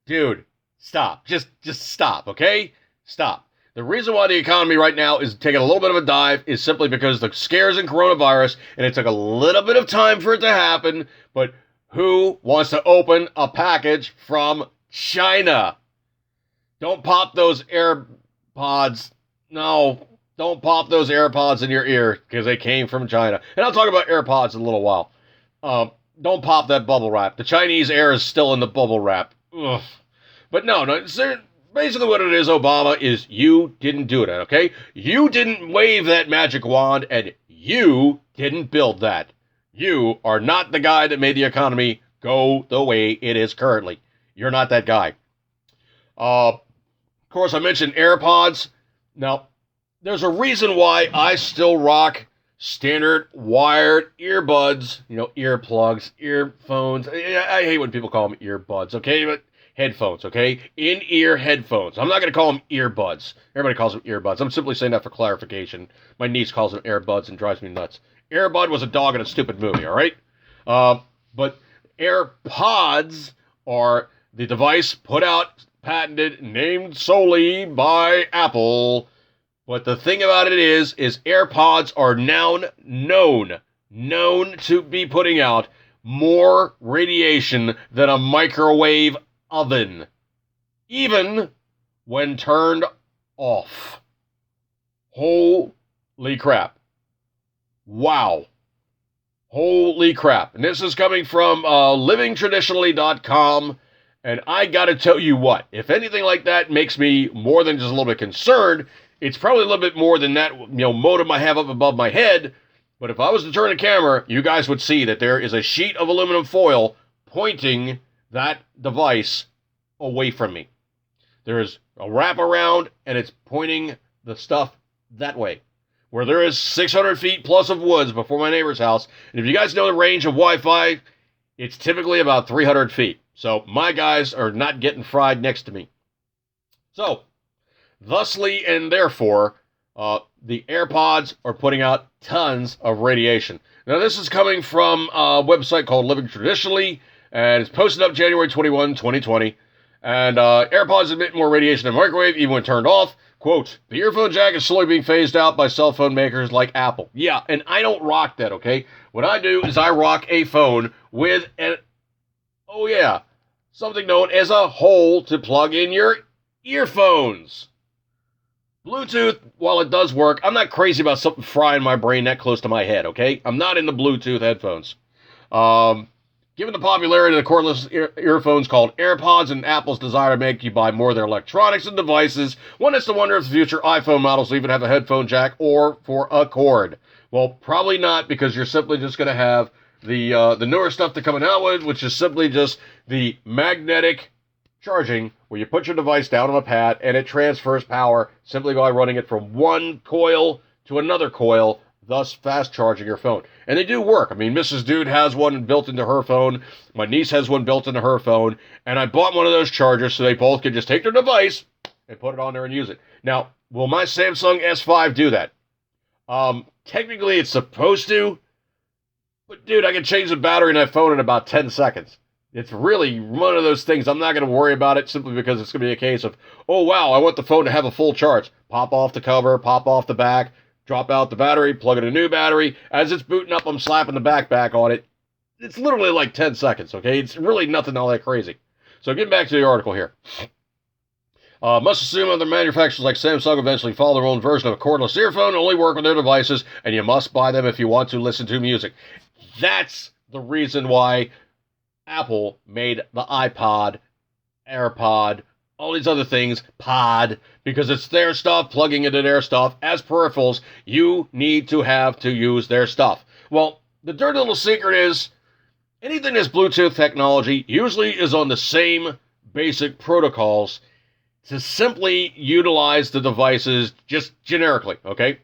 dude, stop. Just stop, okay? Stop. The reason why the economy right now is taking a little bit of a dive is simply because the scares in coronavirus, and it took a little bit of time for it to happen, but who wants to open a package from China? Don't pop those AirPods. No, don't pop those AirPods in your ear because they came from China. And I'll talk about AirPods in a little while. Don't pop that bubble wrap. The Chinese air is still in the bubble wrap. Ugh. But no, basically what it is, Obama, is you didn't do that, okay? You didn't wave that magic wand, and you didn't build that. You are not the guy that made the economy go the way it is currently. You're not that guy. Of course, I mentioned AirPods. Now, there's a reason why I still rock standard wired earbuds, earplugs, earphones. I hate when people call them earbuds, okay? But headphones, okay? In-ear headphones. I'm not going to call them earbuds. Everybody calls them earbuds. I'm simply saying that for clarification. My niece calls them earbuds and drives me nuts. Airbud was a dog in a stupid movie, all right? But AirPods are the device put out, patented, named solely by Apple. But the thing about it is AirPods are now known to be putting out more radiation than a microwave oven, even when turned off. Holy crap. Wow. Holy crap. And this is coming from livingtraditionally.com. And I gotta tell you what, if anything like that makes me more than just a little bit concerned, it's probably a little bit more than that, modem I have up above my head. But if I was to turn the camera, you guys would see that there is a sheet of aluminum foil pointing that device away from me. There is a wraparound, and it's pointing the stuff that way. Where there is 600 feet plus of woods before my neighbor's house. And if you guys know the range of Wi-Fi, it's typically about 300 feet. So my guys are not getting fried next to me. So, thusly and therefore, the AirPods are putting out tons of radiation. Now, this is coming from a website called Living Traditionally, and it's posted up January 21, 2020. And AirPods emit more radiation than microwave, even when turned off. Quote, the earphone jack is slowly being phased out by cell phone makers like Apple. Yeah, and I don't rock that, okay? What I do is I rock a phone with something known as a hole to plug in your earphones. Bluetooth, while it does work, I'm not crazy about something frying my brain that close to my head, okay? I'm not into Bluetooth headphones. Given the popularity of the cordless earphones called AirPods and Apple's desire to make you buy more of their electronics and devices, one has to wonder if the future iPhone models will even have a headphone jack or for a cord. Well, probably not, because you're simply just going to have the newer stuff they're coming out with, which is simply just the magnetic charging, where you put your device down on a pad and it transfers power simply by running it from one coil to another coil, thus fast charging your phone. And they do work. I mean, Mrs. Dude has one built into her phone. My niece has one built into her phone. And I bought one of those chargers so they both can just take their device and put it on there and use it. Now, will my Samsung S5 do that? Technically, it's supposed to. But, dude, I can change the battery in that phone in about 10 seconds. It's really one of those things. I'm not going to worry about it simply because it's going to be a case of, oh, wow, I want the phone to have a full charge. Pop off the cover, pop off the back, drop out the battery, plug in a new battery. As it's booting up, I'm slapping the back on it. It's literally like 10 seconds, okay? It's really nothing all that crazy. So getting back to the article here. Must assume other manufacturers like Samsung eventually follow their own version of a cordless earphone, only work with their devices, and you must buy them if you want to listen to music. That's the reason why Apple made the iPod, AirPod, all these other things, pod, because it's their stuff, plugging into their stuff. As peripherals, you need to have to use their stuff. Well, the dirty little secret is, anything that's Bluetooth technology usually is on the same basic protocols to simply utilize the devices just generically, okay?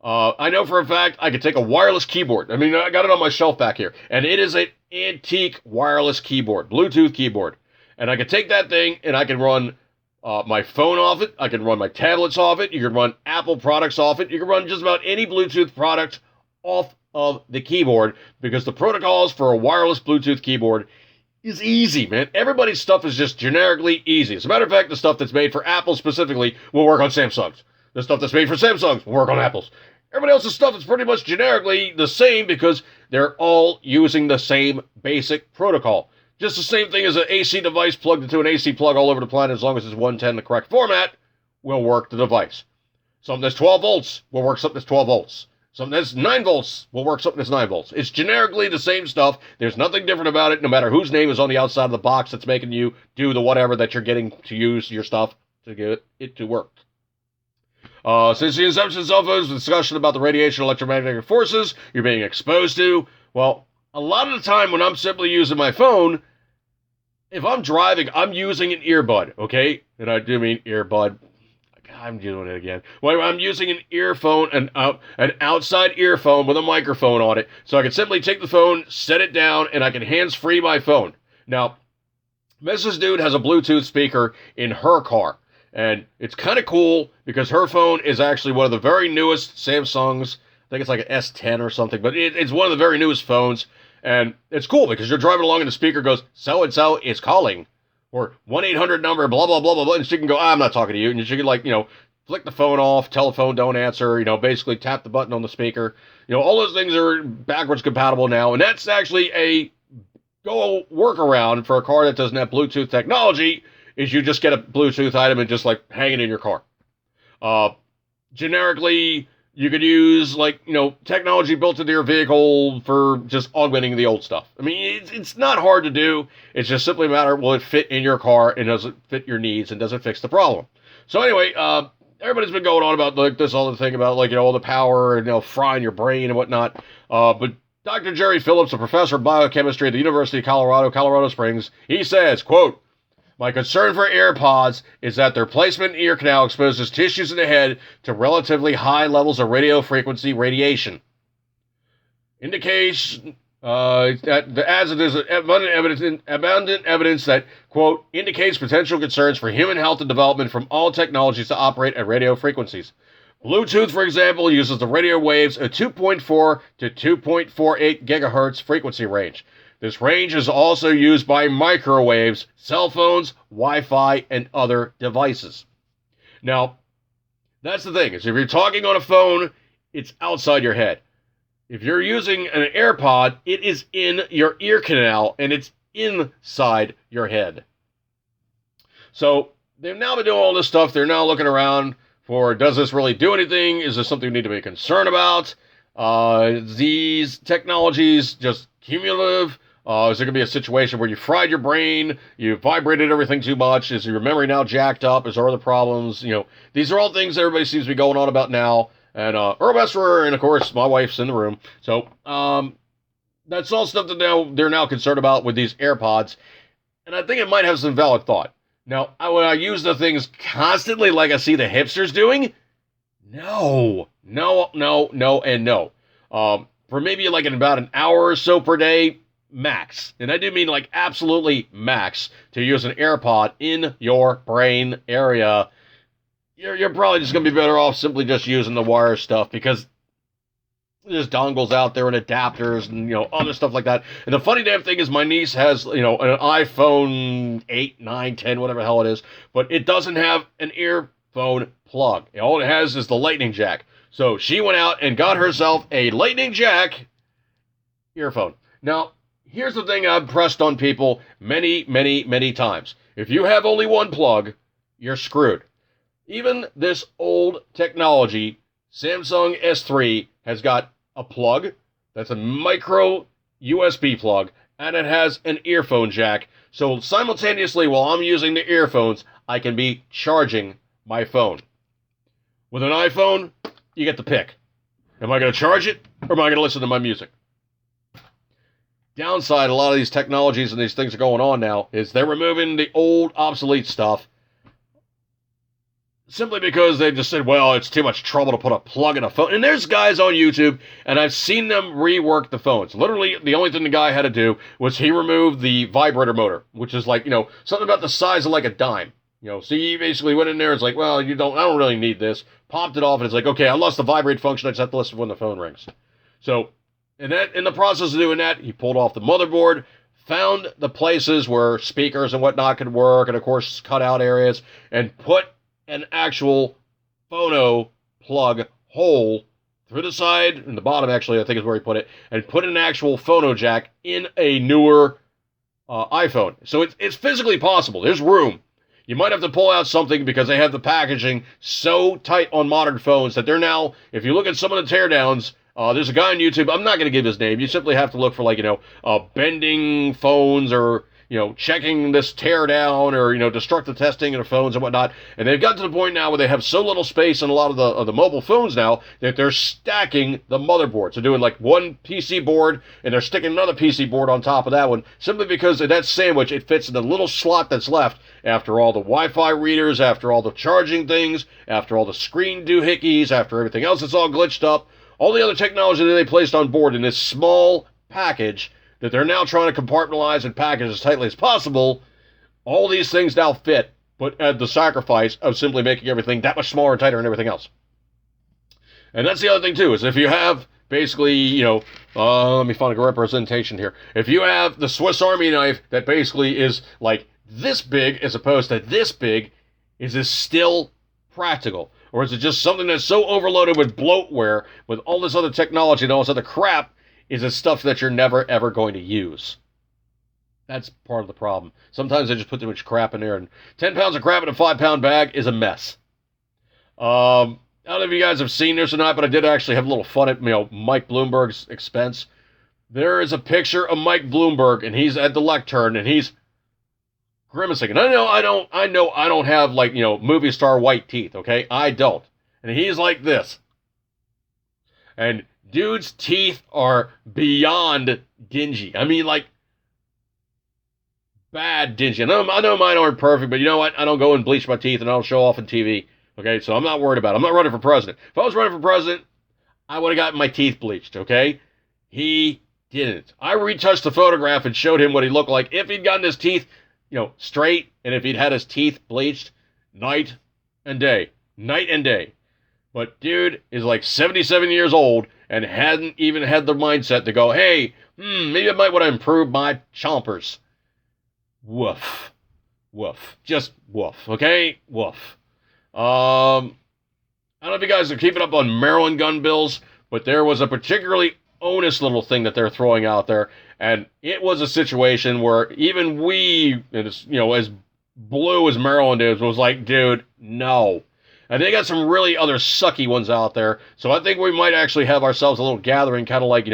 I know for a fact I could take a wireless keyboard. I mean, I got it on my shelf back here, and it is an antique wireless keyboard, Bluetooth keyboard. And I could take that thing and I can run my phone off it. I can run my tablets off it. You can run Apple products off it. You can run just about any Bluetooth product off of the keyboard because the protocols for a wireless Bluetooth keyboard is easy, man. Everybody's stuff is just generically easy. As a matter of fact, the stuff that's made for Apple specifically will work on Samsungs. The stuff that's made for Samsungs will work on Apples. Everybody else's stuff is pretty much generically the same because they're all using the same basic protocol. Just the same thing as an AC device plugged into an AC plug all over the planet, as long as it's 110 the correct format, will work the device. Something that's 12 volts will work something that's 12 volts. Something that's 9 volts will work something that's 9 volts. It's generically the same stuff. There's nothing different about it, no matter whose name is on the outside of the box that's making you do the whatever that you're getting to use your stuff to get it to work. Since the inception of cell phones, the discussion about the radiation electromagnetic forces you're being exposed to, well, a lot of the time when I'm simply using my phone, if I'm driving, I'm using an earbud, okay? And I do mean earbud. I'm doing it again. Well, I'm using an earphone, an outside earphone with a microphone on it, so I can simply take the phone, set it down, and I can hands-free my phone. Now, Mrs. Dude has a Bluetooth speaker in her car. And it's kind of cool because her phone is actually one of the very newest Samsungs. I think it's like an S10 or something, but it's one of the very newest phones. And it's cool because you're driving along and the speaker goes, so-and-so is calling. Or 1-800 number, blah, blah, blah, blah, blah. And she can go, I'm not talking to you. And she can, like, flick the phone off, telephone don't answer, basically tap the button on the speaker. All those things are backwards compatible now. And that's actually a workaround for a car that doesn't have Bluetooth technology. Is you just get a Bluetooth item and just, hang it in your car. Generically, you could use, technology built into your vehicle for just augmenting the old stuff. I mean, it's not hard to do. It's just simply a matter of, will it fit in your car and does it fit your needs and does it fix the problem? So anyway, everybody's been going on about, this other thing about, all the power and, frying your brain and whatnot. But Dr. Jerry Phillips, a professor of biochemistry at the University of Colorado Springs, he says, quote, "My concern for AirPods is that their placement in the ear canal exposes tissues in the head to relatively high levels of radio frequency radiation. Indication as it is abundant evidence that, quote, indicates potential concerns for human health and development from all technologies to operate at radio frequencies. Bluetooth, for example, uses the radio waves at 2.4 to 2.48 gigahertz frequency range. This range is also used by microwaves, cell phones, Wi-Fi, and other devices." Now, that's the thing, is if you're talking on a phone, it's outside your head. If you're using an AirPod, it is in your ear canal, and it's inside your head. So, they've now been doing all this stuff. They're now looking around for, does this really do anything? Is this something we need to be concerned about? These technologies just cumulative? Is there going to be a situation where you fried your brain, you vibrated everything too much? Is your memory now jacked up? Is there other problems? These are all things everybody seems to be going on about now. And Earl Besserer, and of course, my wife's in the room. So that's all stuff that they're now concerned about with these AirPods. And I think it might have some valid thought. Now, when I use the things constantly like I see the hipsters doing, no, and no. For maybe in about an hour or so per day, max. And I do mean absolutely max to use an AirPod in your brain area. You're probably just going to be better off simply just using the wire stuff because there's dongles out there and adapters and, other stuff like that. And the funny damn thing is my niece has, an iPhone 8, 9, 10, whatever the hell it is, but it doesn't have an earphone plug. All it has is the lightning jack. So she went out and got herself a lightning jack earphone. Now, here's the thing I've pressed on people many, many, many times. If you have only one plug, you're screwed. Even this old technology, Samsung S3, has got a plug that's a micro USB plug, and it has an earphone jack. So simultaneously, while I'm using the earphones, I can be charging my phone. With an iPhone, you get the pick. Am I going to charge it, or am I going to listen to my music? Downside, a lot of these technologies and these things that are going on now is they're removing the old, obsolete stuff. simply because they just said, well, it's too much trouble to put a plug in a phone. And there's guys on YouTube, and I've seen them rework the phones. Literally, the only thing the guy had to do was he removed the vibrator motor, which is like, something about the size of like a dime. So he basically went in there and it's like, well, I don't really need this. Popped it off, and it's like, okay, I lost the vibrate function. I just have to listen when the phone rings. So, in the process of doing that, he pulled off the motherboard, found the places where speakers and whatnot could work, and of course, cut out areas, and put an actual phono plug hole through the side, and the bottom actually, I think is where he put it, and put an actual phono jack in a newer iPhone. So it's physically possible. There's room. You might have to pull out something because they have the packaging so tight on modern phones that they're now, if you look at some of the teardowns, there's a guy on YouTube, I'm not going to give his name, you simply have to look for bending phones or, checking this tear down or, destructive testing of phones and whatnot. And they've got to the point now where they have so little space in a lot of the mobile phones now that they're stacking the motherboards. They're doing like one PC board and they're sticking another PC board on top of that one simply because in that sandwich it fits in the little slot that's left after all the Wi-Fi readers, after all the charging things, after all the screen doohickeys, after everything else that's all glitched up. All the other technology that they placed on board in this small package that they're now trying to compartmentalize and package as tightly as possible, all these things now fit, but at the sacrifice of simply making everything that much smaller and tighter and everything else. And that's the other thing, too, is if you have basically, let me find a representation here. If you have the Swiss Army knife that basically is like this big as opposed to this big, is this still practical? Or is it just something that's so overloaded with bloatware, with all this other technology and all this other crap, is it stuff that you're never, ever going to use? That's part of the problem. Sometimes they just put too much crap in there, and 10 pounds of crap in a 5-pound bag is a mess. I don't know if you guys have seen this or not, but I did actually have a little fun at Mike Bloomberg's expense. There is a picture of Mike Bloomberg, and he's at the lectern, and he's grimacing. And I know I don't have movie star white teeth, okay? I don't. And he's like this. And dude's teeth are beyond dingy. I mean, bad dingy. I know mine aren't perfect, but you know what? I don't go and bleach my teeth and I don't show off on TV. Okay, so I'm not worried about it. I'm not running for president. If I was running for president, I would have gotten my teeth bleached, okay? He didn't. I retouched the photograph and showed him what he looked like if he'd gotten his teeth, straight, and if he'd had his teeth bleached night and day. Night and day. But dude is 77 years old and hadn't even had the mindset to go, hey, maybe I might want to improve my chompers. Woof. Woof. Just woof, okay? Woof. I don't know if you guys are keeping up on Maryland gun bills, but there was a particularly onus little thing that they're throwing out there, and it was a situation where even we, as blue as Maryland is, was like, dude, no. And they got some really other sucky ones out there, so I think we might actually have ourselves a little gathering, kind of like,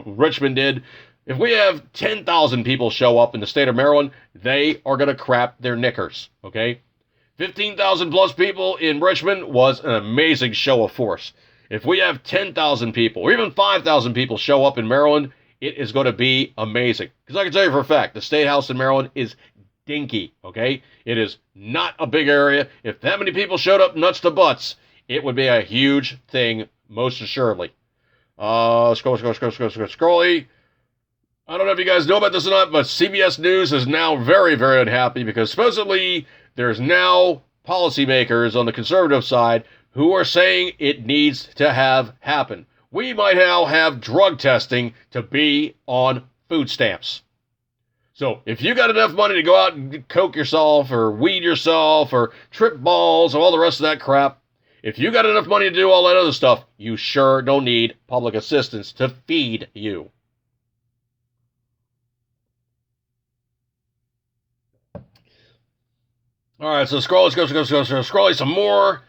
Richmond did. If we have 10,000 people show up in the state of Maryland, they are going to crap their knickers, okay? 15,000 plus people in Richmond was an amazing show of force. If we have 10,000 people, or even 5,000 people show up in Maryland, it is going to be amazing. Because I can tell you for a fact, the State House in Maryland is dinky, okay? It is not a big area. If that many people showed up nuts to butts, it would be a huge thing, most assuredly. Scrolly. I don't know if you guys know about this or not, but CBS News is now very, very unhappy because supposedly there's now policymakers on the conservative side who are saying it needs to have happen. We might now have drug testing to be on food stamps. So if you got enough money to go out and coke yourself or weed yourself or trip balls or all the rest of that crap, if you got enough money to do all that other stuff, you sure don't need public assistance to feed you. All right, so scrolling some more.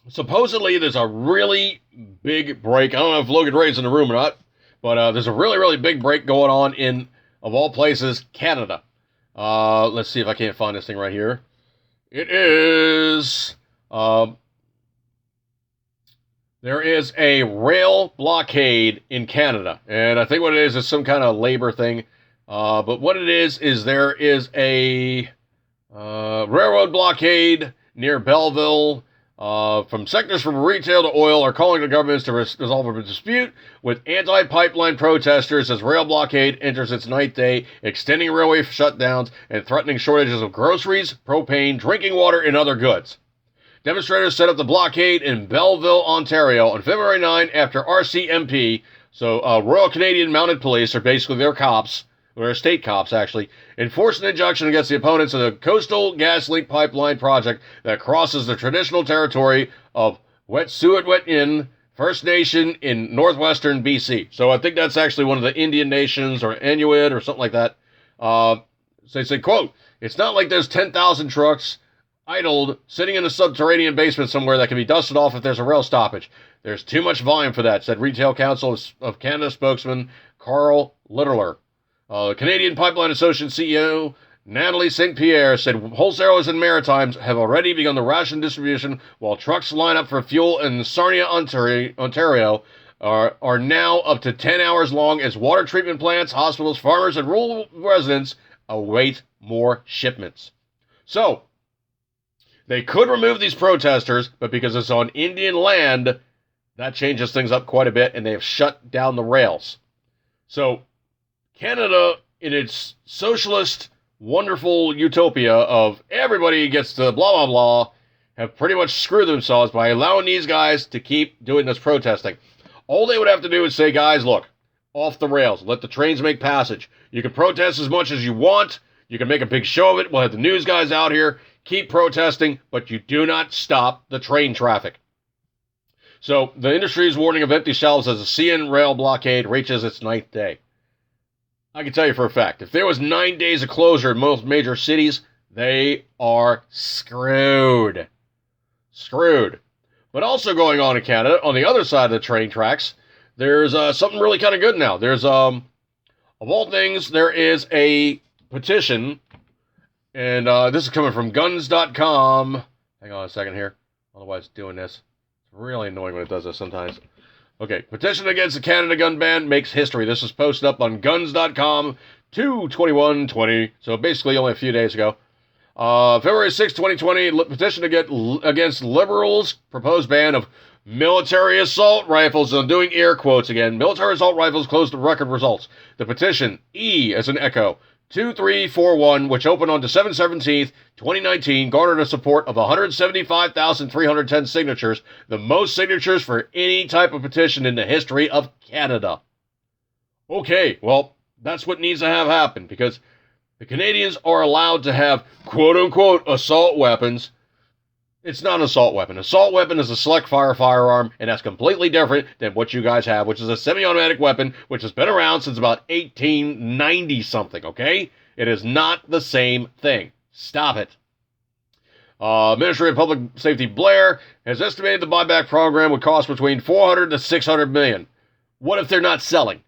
Supposedly, there's a really big break. I don't know if Logan Ray's in the room or not, but there's a really, really big break going on in, of all places, Canada. Let's see if I can't find this thing right here. It is, there is a rail blockade in Canada, and I think what it is some kind of labor thing. But what it is there is a railroad blockade near Belleville. From sectors from retail to oil are calling the governments to resolve a dispute with anti-pipeline protesters as rail blockade enters its ninth day, extending railway shutdowns and threatening shortages of groceries, propane, drinking water, and other goods. Demonstrators set up the blockade in Belleville, Ontario on February 9 after RCMP, so Royal Canadian Mounted Police, are basically their cops, or state cops actually, enforced an injunction against the opponents of the Coastal GasLink pipeline project that crosses the traditional territory of Wet'suwet'en First Nation in northwestern BC. So I think that's actually one of the Indian nations, or Inuit, or something like that. So they say, quote, "It's not like there's 10,000 trucks idled, sitting in a subterranean basement somewhere that can be dusted off if there's a rail stoppage. There's too much volume for that," said Retail Council of Canada spokesman Carl Litterler. Canadian Pipeline Association CEO Natalie St. Pierre said wholesalers and Maritimes have already begun the ration distribution while trucks line up for fuel in Sarnia, Ontario are now up to 10 hours long as water treatment plants, hospitals, farmers, and rural residents await more shipments. So, they could remove these protesters, but because it's on Indian land, that changes things up quite a bit, and they have shut down the rails. So, Canada, in its socialist, wonderful utopia of everybody gets to blah, blah, blah, have pretty much screwed themselves by allowing these guys to keep doing this protesting. All they would have to do is say, guys, look, off the rails. Let the trains make passage. You can protest as much as you want. You can make a big show of it. We'll have the news guys out here. Keep protesting, but you do not stop the train traffic. So the industry is warning of empty shelves as the CN rail blockade reaches its ninth day. I can tell you for a fact, if there was 9 days of closure in most major cities, they are screwed. Screwed. But also going on in Canada, on the other side of the train tracks, there's something really kind of good now. There's, of all things, there is a petition, and this is coming from guns.com. Hang on a second here. I don't know why it's doing this. It's really annoying when it does this sometimes. Okay, petition against the Canada gun ban makes history. This was posted up on guns.com 2/21/20, so basically only a few days ago. February 6, 2020, petition against Liberals' proposed ban of military assault rifles. I'm doing air quotes again. Military assault rifles close to record results. The petition, E as an echo, 2341, which opened on December 17th, 2019, garnered a support of 175,310 signatures, the most signatures for any type of petition in the history of Canada. Okay, well, that's what needs to have happen, because the Canadians are allowed to have quote-unquote assault weapons. It's not an assault weapon. Assault weapon is a select fire firearm, and that's completely different than what you guys have, which is a semi-automatic weapon, which has been around since about 1890-something, okay? It is not the same thing. Stop it. Ministry of Public Safety Blair has estimated the buyback program would cost between $400 to $600 million. What if they're not selling?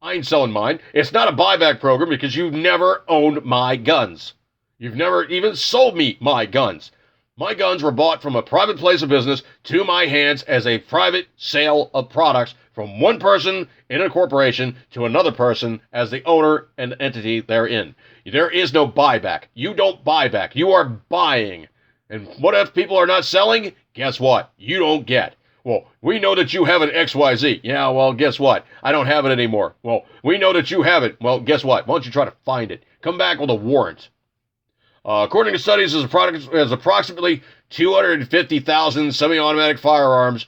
I ain't selling mine. It's not a buyback program because you've never owned my guns. You've never even sold me my guns. My guns were bought from a private place of business to my hands as a private sale of products from one person in a corporation to another person as the owner and entity therein. There is no buyback. You don't buy back. You are buying. And what if people are not selling? Guess what? You don't get. Well, we know that you have an XYZ. Yeah, well, guess what? I don't have it anymore. Well, we know that you have it. Well, guess what? Why don't you try to find it? Come back with a warrant. According to studies, there's approximately 250,000 semi-automatic firearms,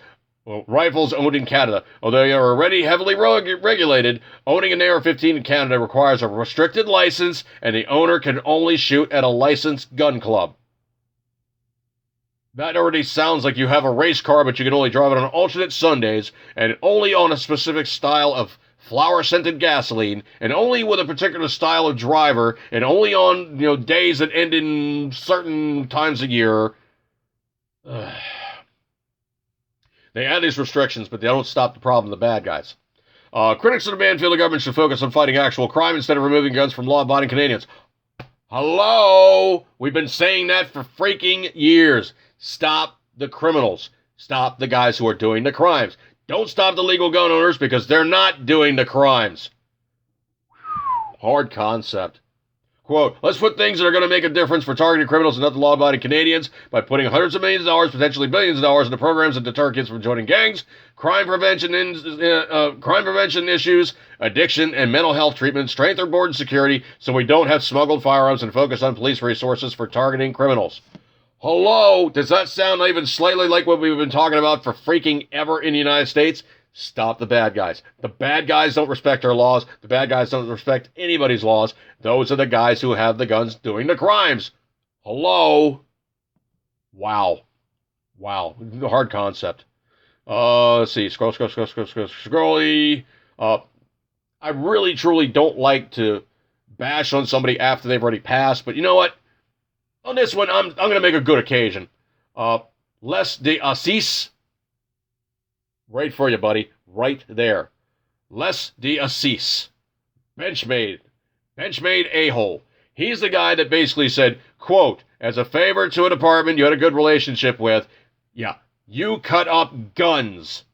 rifles owned in Canada. Although they are already heavily regulated, owning an AR-15 in Canada requires a restricted license, and the owner can only shoot at a licensed gun club. That already sounds like you have a race car, but you can only drive it on alternate Sundays, and only on a specific style of flower-scented gasoline, and only with a particular style of driver, and only on, days that end in certain times of year. They add these restrictions, but they don't stop the problem, the bad guys. Critics of the ban feel the government should focus on fighting actual crime instead of removing guns from law-abiding Canadians. Hello? We've been saying that for freaking years. Stop the criminals. Stop the guys who are doing the crimes. Don't stop the legal gun owners because they're not doing the crimes. Hard concept. Quote, let's put things that are going to make a difference for targeting criminals and other law-abiding Canadians by putting hundreds of millions of dollars, potentially billions of dollars, into programs that deter kids from joining gangs, crime prevention issues, addiction, and mental health treatment, strengthen border security so we don't have smuggled firearms, and focus on police resources for targeting criminals. Hello? Does that sound even slightly like what we've been talking about for freaking ever in the United States? Stop the bad guys. The bad guys don't respect our laws. The bad guys don't respect anybody's laws. Those are the guys who have the guns doing the crimes. Hello? Wow. Hard concept. Let's see. Scrolly. I really, truly don't like to bash on somebody after they've already passed, but you know what? On this one, I'm going to make a good occasion. Les de Assis. Right for you, buddy. Right there. Les de Assis. Benchmade. Benchmade a-hole. He's the guy that basically said, quote, as a favor to a department you had a good relationship with, yeah, you cut up guns.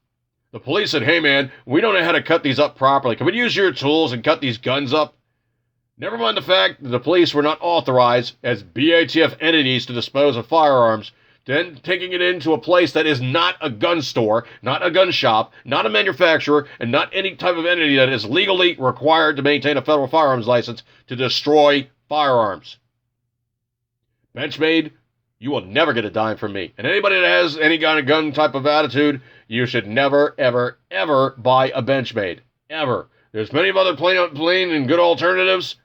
The police said, hey man, we don't know how to cut these up properly. Can we use your tools and cut these guns up? Never mind the fact that the police were not authorized as BATF entities to dispose of firearms, then taking it into a place that is not a gun store, not a gun shop, not a manufacturer, and not any type of entity that is legally required to maintain a federal firearms license to destroy firearms. Benchmade, you will never get a dime from me. And anybody that has any kind of gun type of attitude, you should never, ever, ever buy a Benchmade. Ever. There's many of other plain and good alternatives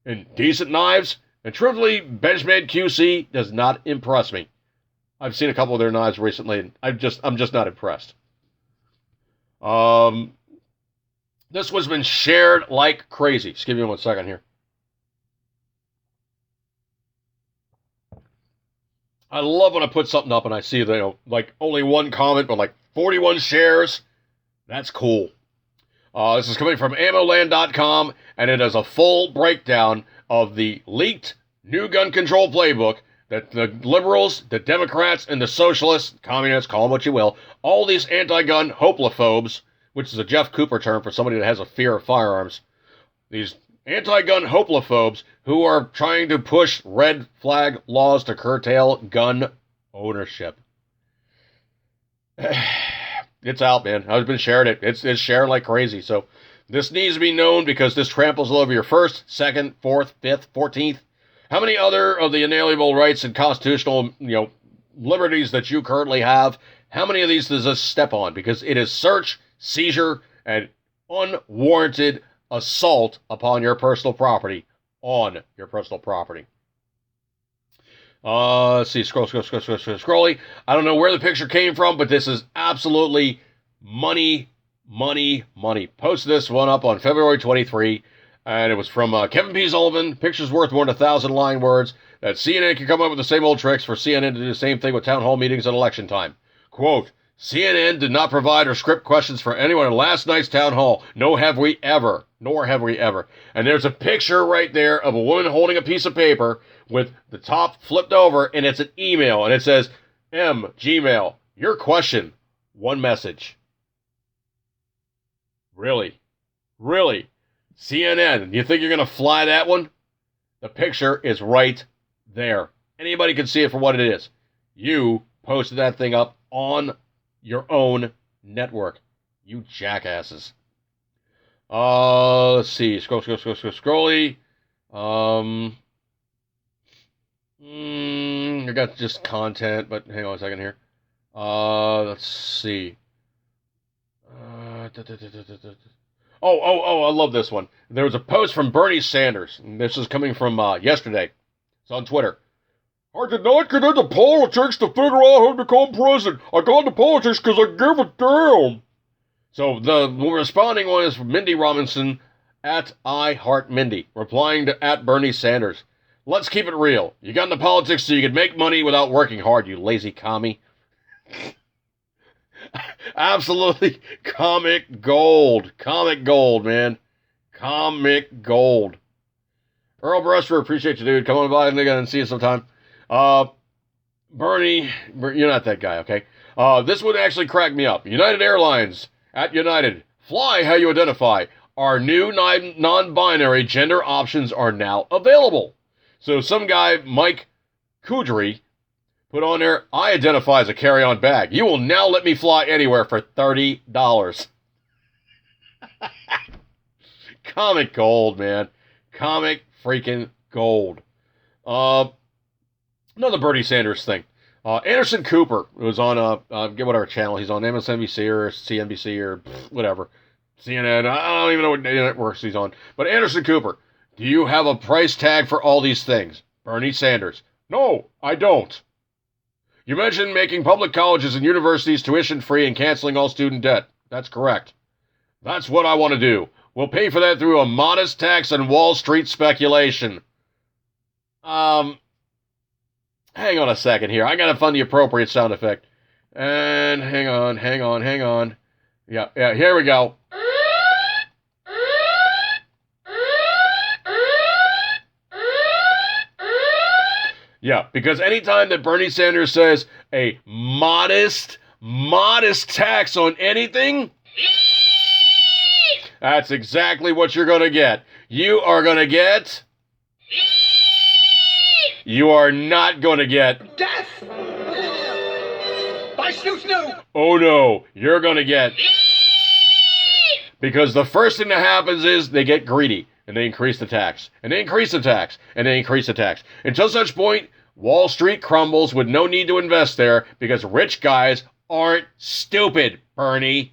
and decent knives, and truthfully, Benchmade QC does not impress me. I've seen a couple of their knives recently, and I'm just not impressed. This one's been shared like crazy. Just give me 1 second here. I love when I put something up and I see, like only one comment, but like 41 shares. That's cool. This is coming from ammoland.com, and it is a full breakdown of the leaked new gun control playbook that the liberals, the Democrats, and the socialists, communists, call them what you will, all these anti-gun hopelophobes, which is a Jeff Cooper term for somebody that has a fear of firearms, these anti-gun hopelophobes who are trying to push red flag laws to curtail gun ownership. It's out, man. I've been sharing it. It's shared like crazy. So this needs to be known because this tramples all over your 1st, 2nd, 4th, 5th, 14th. How many other of the inalienable rights and constitutional, liberties that you currently have, how many of these does this step on? Because it is search, seizure, and unwarranted assault upon your personal property. On your personal property. Let's see. Scrolly. I don't know where the picture came from, but this is absolutely money. Posted this one up on February 23. And it was from Kevin P. Sullivan. Pictures worth more than 1,000 line words. That CNN can come up with the same old tricks for CNN to do the same thing with town hall meetings at election time. Quote, CNN did not provide or script questions for anyone in last night's town hall. Nor have we ever. And there's a picture right there of a woman holding a piece of paper with the top flipped over, and it's an email. And it says, Gmail, your question, one message. Really? CNN, you think you're going to fly that one? The picture is right there. Anybody can see it for what it is. You posted that thing up on your own network. You jackasses. Let's see. Scrolly. I got just content, but hang on a second here. Let's see. I love this one. There was a post from Bernie Sanders. And this is coming from yesterday. It's on Twitter. I did not get into politics to figure out how to become president. I got into politics because I give a damn. So the responding one is from Mindy Robinson at @IHeartMindy, replying to @Bernie Sanders. Let's keep it real. You got into politics so you could make money without working hard, you lazy commie. Absolutely comic gold. Comic gold, man. Comic gold. Earl Brester, appreciate you, dude. Come on by and see you sometime. Bernie, you're not that guy, okay? This would actually crack me up. United Airlines, @United. Fly how you identify. our new non-binary gender options are now available. So some guy, Mike Kudry, put on there, I identify as a carry-on bag. You will now let me fly anywhere for $30. Comic gold, man. Comic freaking gold. Another Bernie Sanders thing. Anderson Cooper was on get whatever channel he's on, MSNBC or CNBC or whatever. CNN, I don't even know what networks he's on. But Anderson Cooper, do you have a price tag for all these things? Bernie Sanders, no, I don't. You mentioned making public colleges and universities tuition-free and canceling all student debt. That's correct. That's what I want to do. We'll pay for that through a modest tax on Wall Street speculation. Hang on a second here. I gotta find the appropriate sound effect. And hang on. Yeah, here we go. Yeah, because anytime that Bernie Sanders says a modest tax on anything, that's exactly what you're going to get. You are going to get... You are not going to get... Death! By snoo-snoo! Oh no, you're going to get... Because the first thing that happens is they get greedy. And they increase the tax. And they increase the tax. And they increase the tax. Until such point, Wall Street crumbles with no need to invest there because rich guys aren't stupid, Bernie.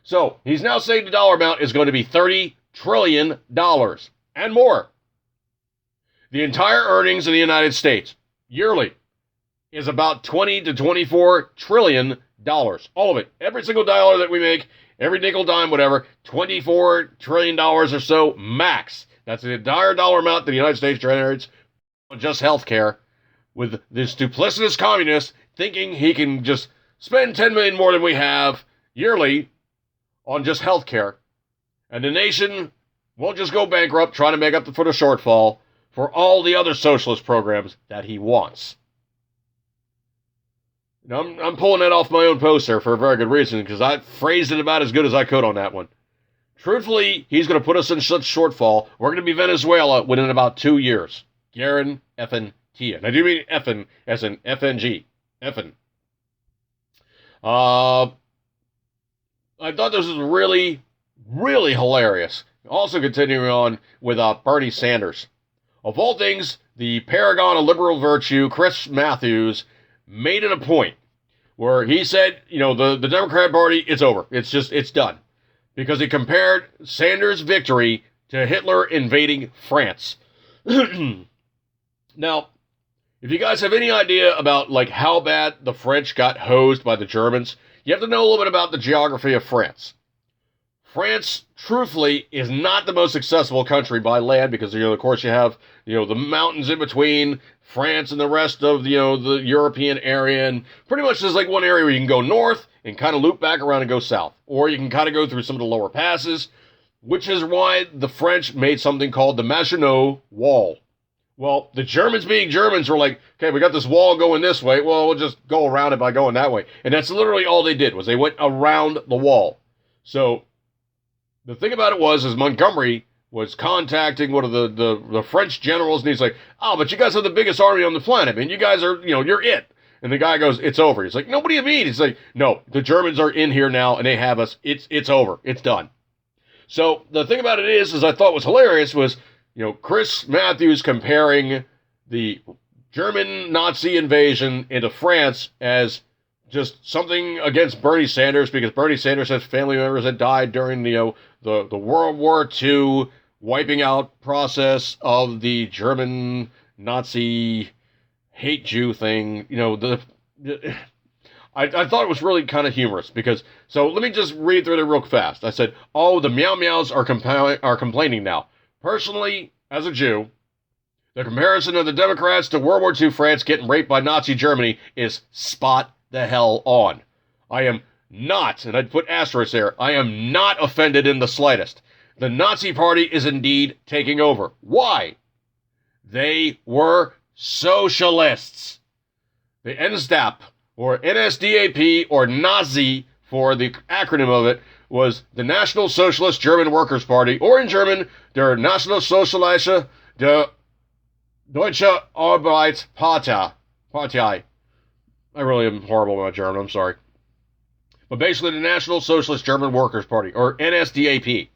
So, he's now saying the dollar amount is going to be $30 trillion and more. The entire earnings in the United States, yearly, is about $20 to $24 trillion. All of it. Every single dollar that we make, every nickel, dime, whatever, $24 trillion or so max. That's the entire dollar amount that the United States generates on just healthcare, with this duplicitous communist thinking he can just spend $10 million more than we have yearly on just healthcare, and the nation won't just go bankrupt trying to make up for the shortfall for all the other socialist programs that he wants. Now, I'm pulling that off my own post there for a very good reason, because I phrased it about as good as I could on that one. Truthfully, he's going to put us in such shortfall, we're going to be Venezuela within about 2 years. Garen effin' Tia. And I do mean effin' as in FNG. Effin'. I thought this was really, really hilarious. Also continuing on with Bernie Sanders. Of all things, the paragon of liberal virtue, Chris Matthews, made it a point where he said, you know, the Democrat Party, it's over. It's done. Because he compared Sanders' victory to Hitler invading France. Now, if you guys have any idea about, like, how bad the French got hosed by the Germans, you have to know a little bit about the geography of France. France, truthfully, is not the most accessible country by land because, you know, of course you have, you know, the mountains in between France and the rest of, you know, the European area, and pretty much there's like one area where you can go north and kind of loop back around and go south, or you can kind of go through some of the lower passes, which is why the French made something called the Maginot Wall. Well, the Germans being Germans were like, okay, we got this wall going this way, well, we'll just go around it by going that way. And that's literally all they did, was they went around the wall. So, the thing about it was Montgomery was contacting one of the French generals, and he's like, oh, but you guys have the biggest army on the planet, man. You guys are, you know, you're it. And the guy goes, it's over. He's like, no, what do you mean? He's like, no, the Germans are in here now, and they have us. It's over. It's done. So, the thing about it is I thought was hilarious was, you know, Chris Matthews comparing the German Nazi invasion into France as just something against Bernie Sanders, because Bernie Sanders has family members that died during, you know, the World War II wiping out process of the German Nazi hate Jew thing. You know, I thought it was really kind of humorous because, so let me just read through it real fast. I said, oh, the meow meows are complaining now. Personally, as a Jew, the comparison of the Democrats to World War II France getting raped by Nazi Germany is spot the hell on. I am not, and I'd put asterisks there, I am not offended in the slightest. The Nazi Party is indeed taking over. Why? They were socialists. The NSDAP, or NSDAP, or Nazi, for the acronym of it, was the National Socialist German Workers' Party, or in German, der Nationalsozialistische der Deutsche Arbeitspartei. I really am horrible with my German, I'm sorry. But basically the National Socialist German Workers' Party, or NSDAP.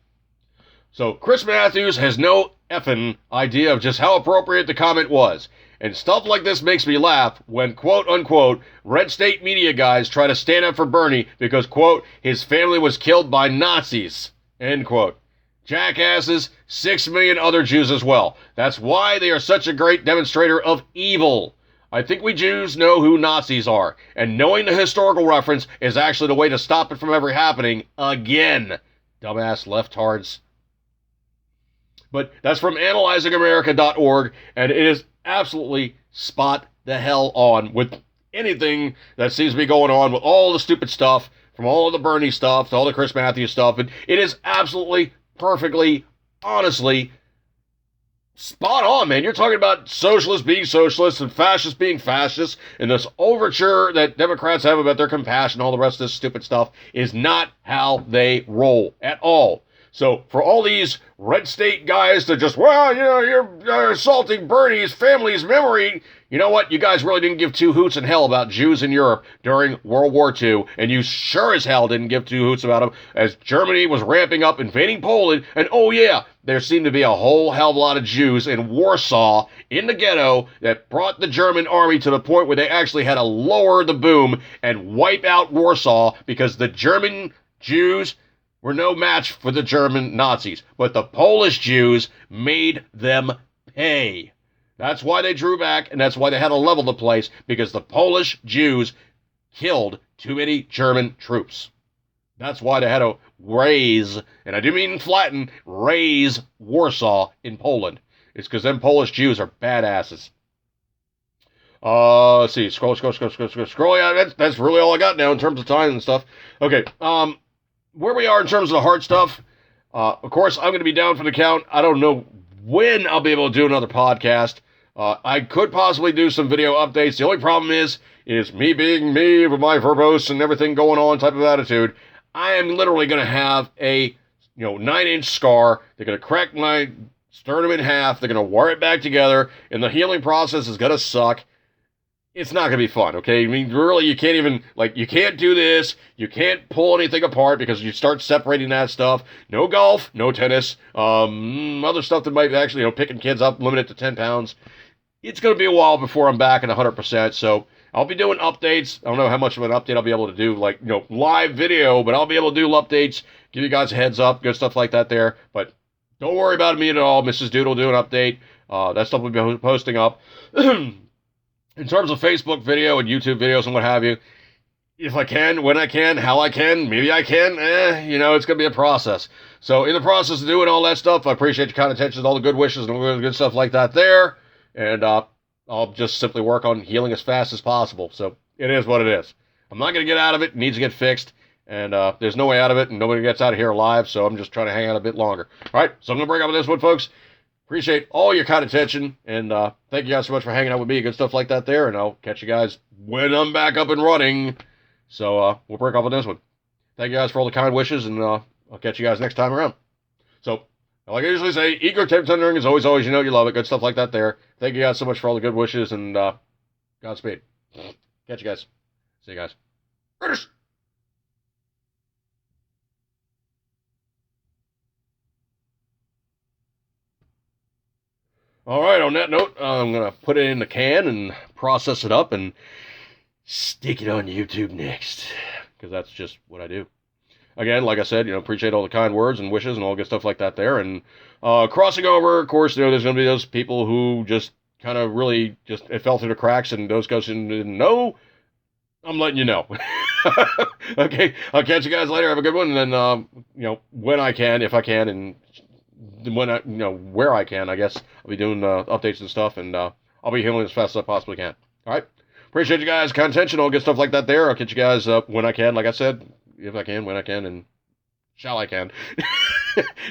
So Chris Matthews has no effing idea of just how appropriate the comment was. And stuff like this makes me laugh when, quote unquote, red state media guys try to stand up for Bernie because, quote, his family was killed by Nazis, end quote. Jackasses, 6 million other Jews as well. That's why they are such a great demonstrator of evil. I think we Jews know who Nazis are, and knowing the historical reference is actually the way to stop it from ever happening again. Dumbass leftards. But that's from analyzingamerica.org, and it is absolutely spot the hell on with anything that seems to be going on with all the stupid stuff, from all of the Bernie stuff to all the Chris Matthews stuff, and it is absolutely, perfectly, honestly, spot on, man. You're talking about socialists being socialists and fascists being fascists, and this overture that Democrats have about their compassion, all the rest of this stupid stuff, is not how they roll at all. So for all these red state guys to just, well, you know, you're assaulting Bernie's family's memory, you know what? You guys really didn't give two hoots in hell about Jews in Europe during World War II, and you sure as hell didn't give two hoots about them as Germany was ramping up, invading Poland, and oh yeah, there seemed to be a whole hell of a lot of Jews in Warsaw, in the ghetto, that brought the German army to the point where they actually had to lower the boom and wipe out Warsaw because the German Jews were no match for the German Nazis. But the Polish Jews made them pay. That's why they drew back, and that's why they had to level the place, because the Polish Jews killed too many German troops. That's why they had to raise, and I do mean flatten, raise Warsaw in Poland. It's because them Polish Jews are badasses. Let's see, scroll. Yeah, that's really all I got now in terms of time and stuff. Okay, where we are in terms of the hard stuff, of course, I'm going to be down for the count. I don't know when I'll be able to do another podcast. I could possibly do some video updates. The only problem is me being me with my verbose and everything going on type of attitude. I am literally going to have a 9-inch scar. They're going to crack my sternum in half. They're going to wire it back together, and the healing process is going to suck. It's not going to be fun, okay? I mean, really, you can't even, you can't do this. You can't pull anything apart because you start separating that stuff. No golf, no tennis, other stuff that might actually, picking kids up, limited to 10 pounds. It's going to be a while before I'm back at 100%, so I'll be doing updates. I don't know how much of an update I'll be able to do, live video, but I'll be able to do updates, give you guys a heads up, good stuff like that there. But don't worry about me at all. Mrs. Dude will do an update. That stuff will be posting up. In terms of Facebook video and YouTube videos and what have you, if I can, when I can, how I can, maybe I can, it's going to be a process. So in the process of doing all that stuff, I appreciate your kind attention, all the good wishes and all the good stuff like that there. And I'll just simply work on healing as fast as possible. So it is what it is. I'm not going to get out of it. It needs to get fixed. And there's no way out of it, and nobody gets out of here alive, so I'm just trying to hang out a bit longer. All right, so I'm going to break up with this one, folks. Appreciate all your kind attention, and thank you guys so much for hanging out with me. Good stuff like that there, and I'll catch you guys when I'm back up and running. So we'll break off with this one. Thank you guys for all the kind wishes, and I'll catch you guys next time around. So, like I usually say, eager tape tendering is always, you love it. Good stuff like that there. Thank you guys so much for all the good wishes, and Godspeed. Catch you guys. See you guys. British. All right, on that note, I'm going to put it in the can and process it up and stick it on YouTube next, because that's just what I do. Again, like I said, appreciate all the kind words and wishes and all good stuff like that there. And crossing over, of course, there's going to be those people who just kind of really just, it fell through the cracks, and those guys didn't know. I'm letting you know. Okay, I'll catch you guys later. Have a good one. And then, when I can, if I can, and when I, where I can, I guess I'll be doing updates and stuff, and I'll be healing as fast as I possibly can. All right. Appreciate you guys' kind attention, all good stuff like that there. I'll catch you guys when I can, like I said, if I can, when I can, and shall I can.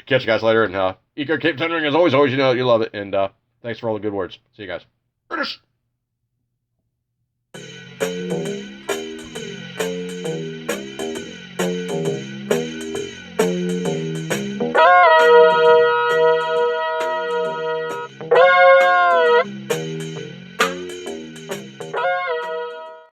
Catch you guys later, and eager keep tendering as always, you love it, and thanks for all the good words. See you guys. British.